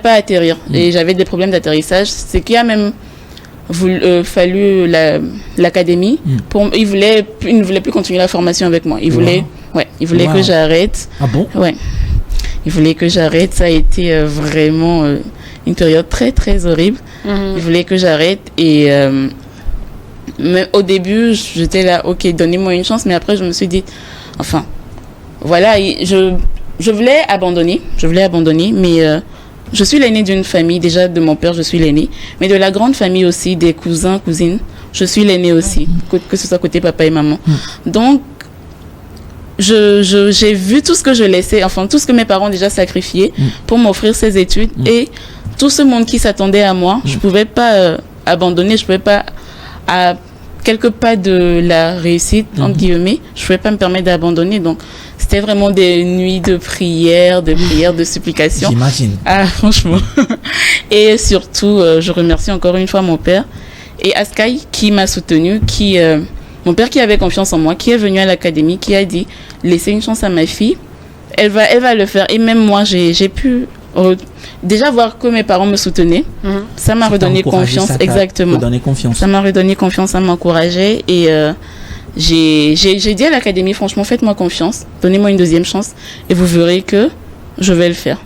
[SPEAKER 6] à atterrir. Et j'avais des problèmes d'atterrissage. C'est qu'il y a même fallu l'académie. Il ne voulait plus continuer la formation avec moi. Il voulait que j'arrête.
[SPEAKER 1] Ah bon?
[SPEAKER 6] Ouais. Il voulait que j'arrête. Ça a été vraiment une période très, très horrible. Il voulait que j'arrête. Et mais au début, j'étais là, ok, donnez-moi une chance. Mais après, je me suis dit, enfin, voilà, je voulais abandonner, mais je suis l'aînée d'une famille, déjà de mon père, je suis l'aînée, mais de la grande famille aussi, des cousins, cousines, je suis l'aînée aussi, que ce soit côté papa et maman. Donc, j'ai vu tout ce que je laissais, enfin, tout ce que mes parents ont déjà sacrifié pour m'offrir ces études et tout ce monde qui s'attendait à moi, je ne pouvais pas abandonner, je ne pouvais pas, à quelques pas de la réussite, entre guillemets, je ne pouvais pas me permettre d'abandonner, donc c'était vraiment des nuits de prières, de supplications.
[SPEAKER 1] J'imagine.
[SPEAKER 6] Ah, franchement. Et surtout, je remercie encore une fois mon père et Askai qui m'a soutenue, mon père qui avait confiance en moi, qui est venu à l'académie, qui a dit laissez une chance à ma fille, elle va le faire. Et même moi, j'ai pu déjà voir que mes parents me soutenaient. Ça m'a redonné confiance. Exactement. Ça m'a redonné confiance, ça m'a encouragée et j'ai dit à l'académie, franchement, faites-moi confiance, donnez-moi une deuxième chance et vous verrez que je vais le faire.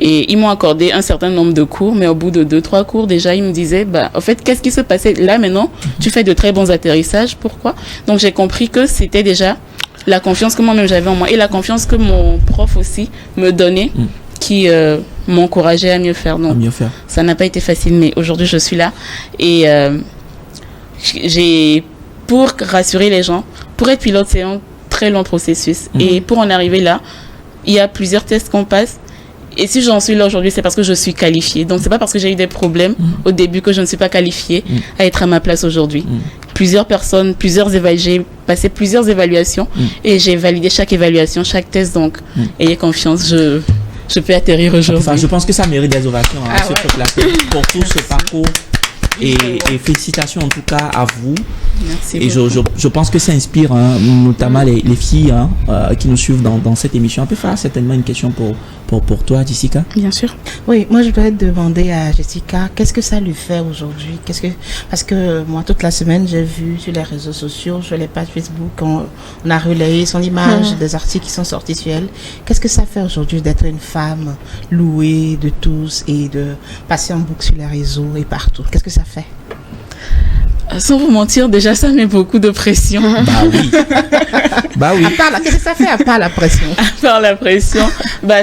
[SPEAKER 6] Et ils m'ont accordé un certain nombre de cours, mais au bout de 2-3 cours, déjà, ils me disaient, en fait, qu'est-ce qui se passait là maintenant? Tu fais de très bons atterrissages, pourquoi? Donc, j'ai compris que c'était déjà la confiance que moi-même j'avais en moi et la confiance que mon prof aussi me donnait, qui m'encourageait à mieux faire. Donc, ça n'a pas été facile, mais aujourd'hui, je suis là et pour rassurer les gens, pour être pilote, c'est un très long processus. Et pour en arriver là, il y a plusieurs tests qu'on passe. Et si j'en suis là aujourd'hui, c'est parce que je suis qualifiée. Donc, c'est pas parce que j'ai eu des problèmes au début que je ne suis pas qualifiée à être à ma place aujourd'hui. Plusieurs personnes, j'ai passé plusieurs évaluations et j'ai validé chaque évaluation, chaque test. Donc, ayez confiance, je peux atterrir aujourd'hui.
[SPEAKER 1] Enfin, je pense que ça mérite des ovations sur ce plateau pour tout ce parcours. Et félicitations en tout cas à vous.
[SPEAKER 6] Merci
[SPEAKER 1] et je pense que ça inspire notamment les filles qui nous suivent dans cette émission. On peut faire certainement une question pour toi, Jessica.
[SPEAKER 6] Bien sûr.
[SPEAKER 2] Oui, moi je voudrais demander à Jessica, qu'est-ce que ça lui fait aujourd'hui? Parce que moi toute la semaine j'ai vu sur les réseaux sociaux, sur les pages Facebook, on a relayé son image, des articles qui sont sortis sur elle. Qu'est-ce que ça fait aujourd'hui d'être une femme louée de tous et de passer en boucle sur les réseaux et partout? Qu'est-ce que ça fait?
[SPEAKER 6] Sans vous mentir, déjà ça met beaucoup de pression.
[SPEAKER 1] Bah oui.
[SPEAKER 2] Qu'est-ce que ça fait à part la pression?
[SPEAKER 6] À part la pression,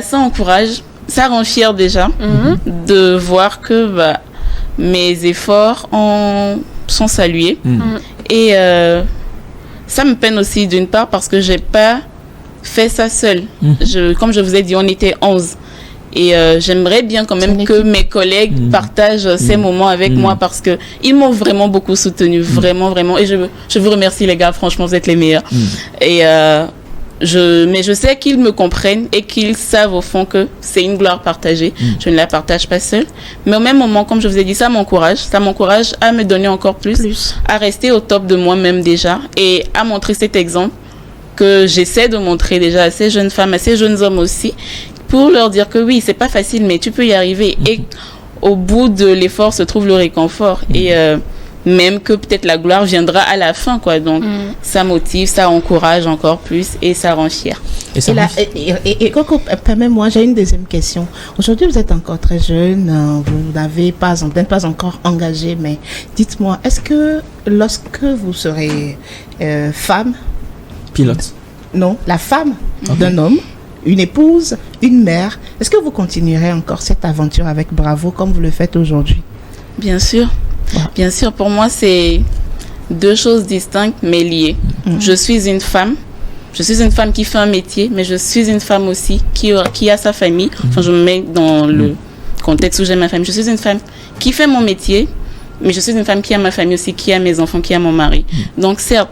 [SPEAKER 6] ça encourage, ça rend fière déjà de voir que mes efforts sont salués. Et ça me peine aussi d'une part parce que j'ai pas fait ça seule. Comme je vous ai dit, on était 11. Et j'aimerais bien quand même que mes collègues partagent ces moments avec moi parce que ils m'ont vraiment beaucoup soutenu, vraiment. Et je vous remercie les gars, franchement vous êtes les meilleurs. Et mais je sais qu'ils me comprennent et qu'ils savent au fond que c'est une gloire partagée. Je ne la partage pas seule. Mais au même moment, comme je vous ai dit, ça m'encourage à me donner encore plus, à rester au top de moi-même déjà et à montrer cet exemple que j'essaie de montrer déjà à ces jeunes femmes, à ces jeunes hommes aussi, pour leur dire que oui, c'est pas facile, mais tu peux y arriver. Et au bout de l'effort se trouve le réconfort. Et même que peut-être la gloire viendra à la fin, quoi. Donc, ça motive, ça encourage encore plus et ça rend fier.
[SPEAKER 2] Et Coco, permets-moi, j'ai une deuxième question. Aujourd'hui, vous êtes encore très jeune, vous n'avez peut-être pas encore engagé, mais dites-moi, est-ce que lorsque vous serez femme...
[SPEAKER 1] Pilote.
[SPEAKER 2] Non, la femme d'un homme, une épouse, une mère. Est-ce que vous continuerez encore cette aventure avec Bravo comme vous le faites aujourd'hui?
[SPEAKER 6] Bien sûr. Bien sûr, pour moi, c'est deux choses distinctes mais liées. Je suis une femme. Je suis une femme qui fait un métier, mais je suis une femme aussi qui a sa famille. Enfin, je me mets dans le contexte où j'ai ma famille. Je suis une femme qui fait mon métier, mais je suis une femme qui a ma famille aussi, qui a mes enfants, qui a mon mari. Donc, certes,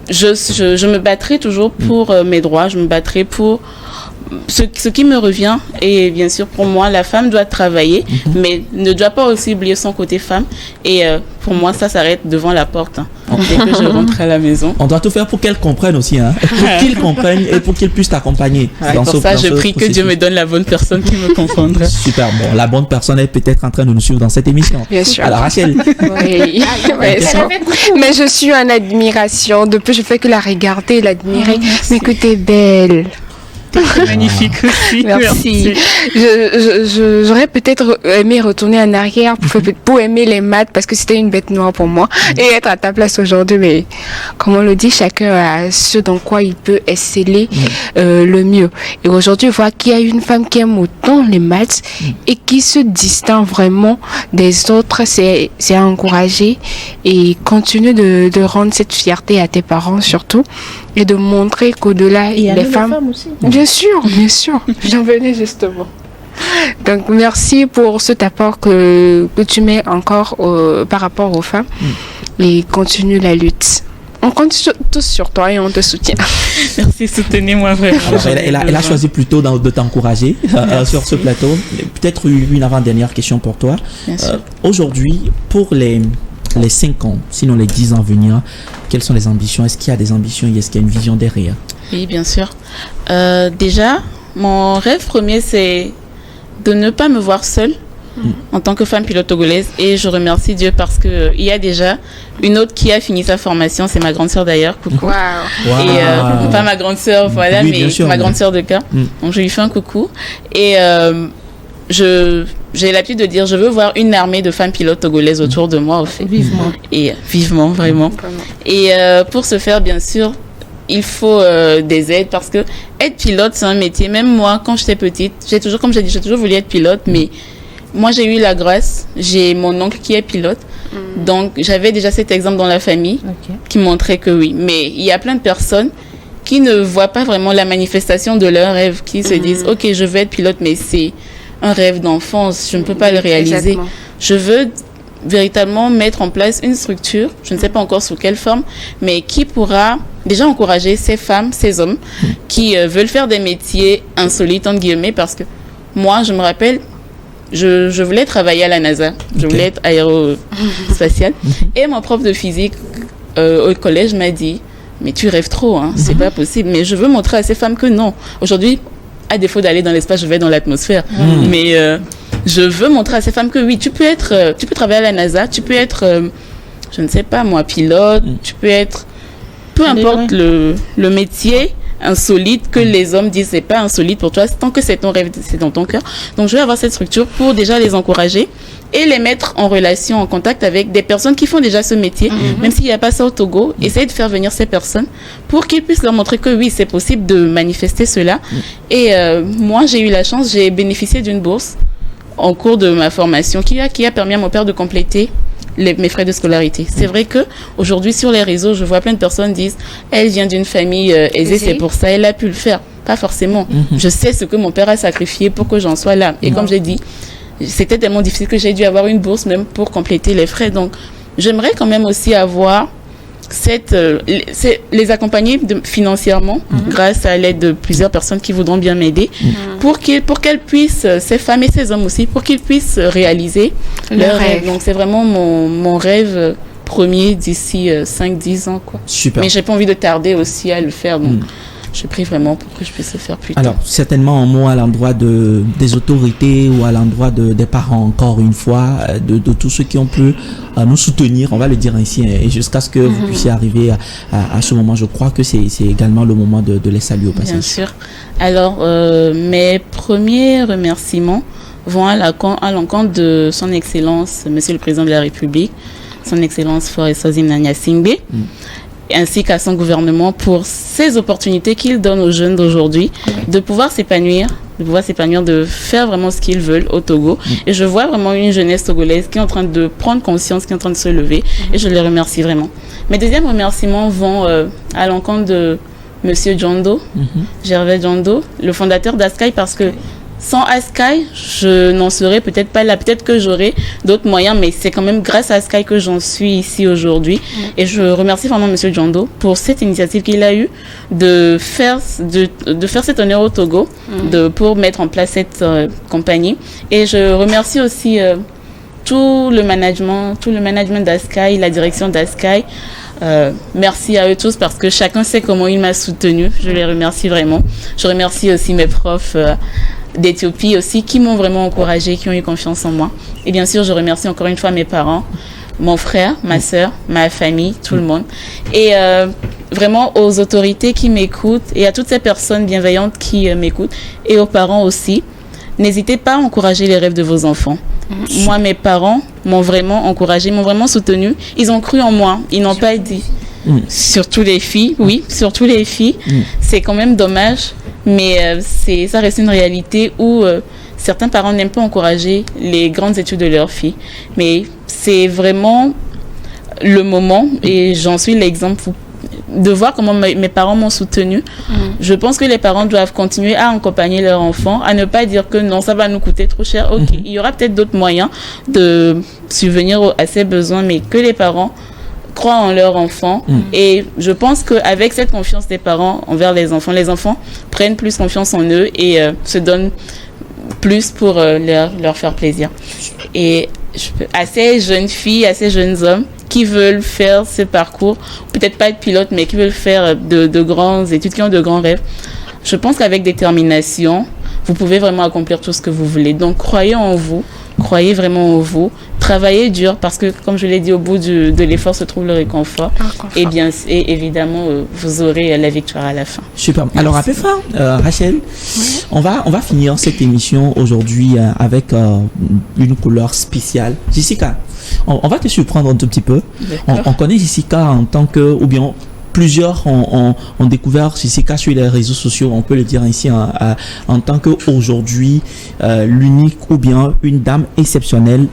[SPEAKER 6] je me battrai toujours pour mes droits, je me battrai pour ce qui me revient. Et bien sûr, pour moi, la femme doit travailler, mais ne doit pas aussi oublier son côté femme. Et pour moi, ça s'arrête devant la porte. Dès que je rentre à la maison.
[SPEAKER 1] On doit tout faire pour qu'elle comprenne aussi, pour qu'ils comprennent et pour qu'ils puissent t'accompagner.
[SPEAKER 6] Pour ça, je prie que Dieu me donne la bonne personne qui me comprendra.
[SPEAKER 1] Super, bon, la bonne personne est peut-être en train de nous suivre dans cette émission.
[SPEAKER 5] Bien sûr.
[SPEAKER 1] Alors, Rachel.
[SPEAKER 5] Oui. Mais je suis en admiration. Depuis, je fais que la regarder, l'admirer. Mais que t'es belle.
[SPEAKER 6] C'est magnifique aussi.
[SPEAKER 5] Merci. J'aurais peut-être aimé retourner en arrière pour aimer les maths parce que c'était une bête noire pour moi et être à ta place aujourd'hui. Mais comme on le dit, chacun a ce dans quoi il peut exceller le mieux. Et aujourd'hui, voir qu'il y a une femme qui aime autant les maths et qui se distingue vraiment des autres, c'est à encourager et continue de rendre cette fierté à tes parents surtout et de montrer qu'au-delà, les femmes
[SPEAKER 2] aussi.
[SPEAKER 5] Bien sûr. J'en venais justement. Donc, merci pour cet apport que tu mets encore par rapport aux femmes. Et continue la lutte. On compte tous sur toi et on te soutient.
[SPEAKER 6] Merci, soutenez-moi vraiment.
[SPEAKER 1] Alors, elle a choisi plutôt de t'encourager sur ce plateau. Peut-être une avant-dernière question pour toi. Aujourd'hui, pour les 5 ans, sinon les 10 ans à venir, quelles sont les ambitions? Est-ce qu'il y a des ambitions et est-ce qu'il y a une vision derrière?
[SPEAKER 6] Oui, bien sûr. Déjà, mon rêve premier, c'est de ne pas me voir seule en tant que femme pilote togolaise. Et je remercie Dieu parce qu'il y a déjà une autre qui a fini sa formation. C'est ma grande sœur d'ailleurs. Coucou.
[SPEAKER 5] Wow.
[SPEAKER 6] Et pas ma grande sœur, voilà,
[SPEAKER 1] oui,
[SPEAKER 6] mais
[SPEAKER 1] sûr,
[SPEAKER 6] ma grande sœur de cœur. Donc, je lui fais un coucou. Et j'ai l'habitude de dire, je veux voir une armée de femmes pilotes togolaises autour de moi, au fait.
[SPEAKER 2] Vivement.
[SPEAKER 6] Et vivement, vraiment. Et pour ce faire, bien sûr, il faut des aides parce que être pilote, c'est un métier. Même moi, quand j'étais petite, j'ai toujours voulu être pilote, mais moi, j'ai eu la grâce. J'ai mon oncle qui est pilote. Donc, j'avais déjà cet exemple dans la famille qui montrait que oui. Mais il y a plein de personnes qui ne voient pas vraiment la manifestation de leur rêve, qui se disent, OK, je veux être pilote, mais c'est un rêve d'enfance, je ne peux pas le réaliser.
[SPEAKER 5] Exactement.
[SPEAKER 6] Je veux véritablement mettre en place une structure, je ne sais pas encore sous quelle forme, mais qui pourra déjà encourager ces femmes, ces hommes qui veulent faire des métiers insolites, entre guillemets, parce que moi, je me rappelle, je voulais travailler à la NASA, je voulais être aérospatiale, et mon prof de physique au collège m'a dit, mais tu rêves trop, c'est pas possible, mais je veux montrer à ces femmes que non. Aujourd'hui, à défaut d'aller dans l'espace, je vais dans l'atmosphère. Mais je veux montrer à ces femmes que oui, tu peux travailler à la NASA, tu peux être, je ne sais pas moi, pilote, tu peux être, peu importe le métier insolite que les hommes disent, c'est pas insolite pour toi, tant que c'est ton rêve, c'est dans ton cœur. Donc je vais avoir cette structure pour déjà les encourager et les mettre en relation, en contact avec des personnes qui font déjà ce métier, même s'il n'y a pas ça au Togo, essayer de faire venir ces personnes pour qu'ils puissent leur montrer que oui, c'est possible de manifester cela. Et moi, j'ai eu la chance, j'ai bénéficié d'une bourse en cours de ma formation qui a permis à mon père de compléter mes frais de scolarité. C'est vrai que aujourd'hui sur les réseaux, je vois plein de personnes disent, elle vient d'une famille aisée, c'est pour ça, elle a pu le faire. Pas forcément. Je sais ce que mon père a sacrifié pour que j'en sois là. Et comme j'ai dit, c'était tellement difficile que j'ai dû avoir une bourse même pour compléter les frais. Donc, j'aimerais quand même aussi avoir les accompagner financièrement grâce à l'aide de plusieurs personnes qui voudront bien m'aider pour qu'elles puissent, ces femmes et ces hommes aussi, pour qu'ils puissent réaliser leur rêve. Donc, c'est vraiment mon rêve premier d'ici 5-10 ans, quoi.
[SPEAKER 1] Super.
[SPEAKER 6] Mais j'ai pas envie de tarder aussi à le faire. Donc, je prie vraiment pour que je puisse le faire plus tard.
[SPEAKER 1] Alors, certainement un mot à l'endroit des autorités ou à l'endroit des parents, encore une fois, de tous ceux qui ont pu nous soutenir, on va le dire ainsi, et jusqu'à ce que vous puissiez arriver à ce moment. Je crois que c'est également le moment de les saluer au passage.
[SPEAKER 6] Bien sûr. Alors, mes premiers remerciements vont à l'encontre de son Excellence, Monsieur le Président de la République, son Excellence Faure-Eswazim Nanyasingbe, ainsi qu'à son gouvernement pour ces opportunités qu'il donne aux jeunes d'aujourd'hui de pouvoir s'épanouir, de faire vraiment ce qu'ils veulent au Togo. Et je vois vraiment une jeunesse togolaise qui est en train de prendre conscience, qui est en train de se lever, et je les remercie vraiment. Mes deuxièmes remerciements vont à l'encontre de Monsieur Djondo, Gervais Djondo, le fondateur d'Askai, parce que sans ASKY, je n'en serais peut-être pas là. Peut-être que j'aurais d'autres moyens, mais c'est quand même grâce à ASKY que j'en suis ici aujourd'hui. Et je remercie vraiment M. Djando pour cette initiative qu'il a eue de faire cet honneur au Togo, pour mettre en place cette compagnie. Et je remercie aussi tout le management d'ASKY, la direction d'ASKY. Merci à eux tous parce que chacun sait comment il m'a soutenu. Je les remercie vraiment. Je remercie aussi mes profs d'Éthiopie aussi qui m'ont vraiment encouragé, qui ont eu confiance en moi. Et bien sûr, je remercie encore une fois mes parents, mon frère, ma soeur, ma famille, tout le monde. Et vraiment aux autorités qui m'écoutent et à toutes ces personnes bienveillantes qui m'écoutent et aux parents aussi. N'hésitez pas à encourager les rêves de vos enfants. Moi, mes parents m'ont vraiment encouragé, m'ont vraiment soutenu. Ils ont cru en moi. Ils n'ont pas dit. Surtout les filles, oui, surtout les filles. C'est quand même dommage, mais ça reste une réalité où certains parents n'aiment pas encourager les grandes études de leurs filles. Mais c'est vraiment le moment, et j'en suis l'exemple, de voir comment mes parents m'ont soutenu. Je pense que les parents doivent continuer à accompagner leurs enfants, à ne pas dire que non, ça va nous coûter trop cher. Ok, il y aura peut-être d'autres moyens de subvenir à ces besoins, mais que les parents croient en leurs enfants. Et je pense qu'avec cette confiance des parents envers les enfants prennent plus confiance en eux et se donnent plus pour leur faire plaisir. Et à ces jeunes filles, à ces jeunes hommes qui veulent faire ce parcours, peut-être pas être pilote, mais qui veulent faire de grandes études, qui ont de grands rêves, je pense qu'avec détermination, vous pouvez vraiment accomplir tout ce que vous voulez. Donc, croyez en vous, croyez vraiment en vous, travaillez dur parce que, comme je l'ai dit, au bout de l'effort se trouve le réconfort. Et bien, et évidemment, vous aurez la victoire à la fin.
[SPEAKER 1] Super. Merci. Alors, à peu près, Rachel, on va finir cette émission aujourd'hui avec une couleur spéciale. Jessica, on va te surprendre un tout petit peu. On connaît Jessica en tant que, ou bien plusieurs ont découvert Jessica sur les réseaux sociaux, on peut le dire ici, en tant qu'aujourd'hui l'unique ou bien une dame exceptionnelle,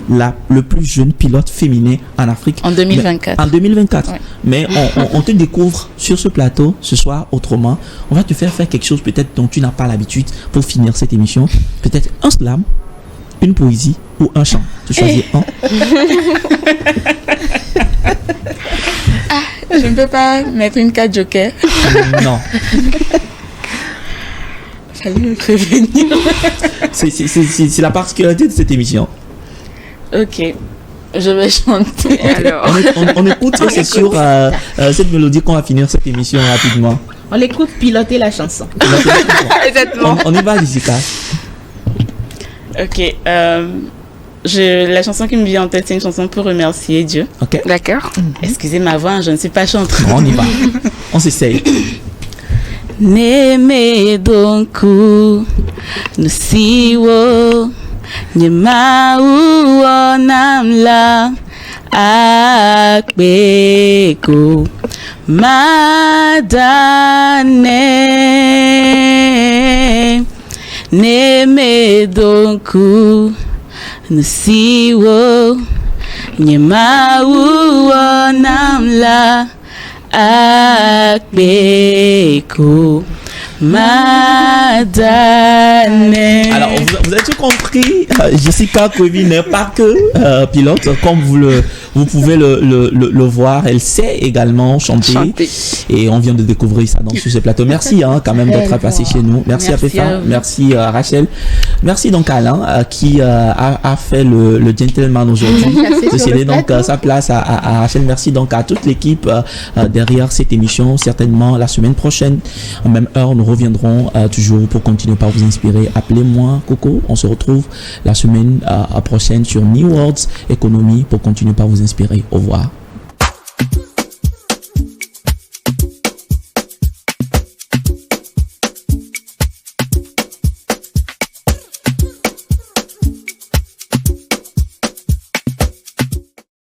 [SPEAKER 1] le plus jeune pilote féminin en Afrique.
[SPEAKER 6] En 2024.
[SPEAKER 1] En 2024. Ouais. Mais on te découvre sur ce plateau ce soir autrement. On va te faire quelque chose peut-être dont tu n'as pas l'habitude pour finir cette émission. Peut-être un slam, une poésie ou un chant. Tu choisis un.
[SPEAKER 6] Je ne peux pas mettre une carte joker.
[SPEAKER 1] Non.
[SPEAKER 6] Fallait me prévenir.
[SPEAKER 1] C'est la particularité de cette émission.
[SPEAKER 6] Ok. Je vais chanter alors.
[SPEAKER 1] On écoute, c'est sûr, cette mélodie qu'on va finir cette émission rapidement.
[SPEAKER 2] On l'écoute piloter la chanson.
[SPEAKER 6] Exactement.
[SPEAKER 1] On y va, Jessica.
[SPEAKER 6] Ok. La chanson qui me vient en tête, c'est une chanson pour remercier Dieu.
[SPEAKER 1] Ok.
[SPEAKER 5] D'accord.
[SPEAKER 6] Excusez ma voix, je ne sais pas chanter.
[SPEAKER 1] On y va. On s'essaye.
[SPEAKER 6] Neme donku nusiwo nyema uonamla akpeko madane neme donku nusiwo nyema uonamla akpeko madane.
[SPEAKER 1] Alors vous avez tout compris, Jessica Kwevi n'est pas que pilote, comme vous pouvez le voir, elle sait également chanter. Et on vient de découvrir ça sur ce plateau. Merci quand même d'être passé chez nous. Merci à Péfa, merci Rachel, merci donc à Alain qui a fait le gentleman aujourd'hui, de céder donc sa place à Rachel. Merci donc à toute l'équipe derrière cette émission. Certainement la semaine prochaine en même heure nous reviendrons toujours pour continuer par vous inspirer. Appelez-moi Coco, on se retrouve la semaine prochaine sur New Worlds Economy pour continuer par vous inspirer. Au revoir.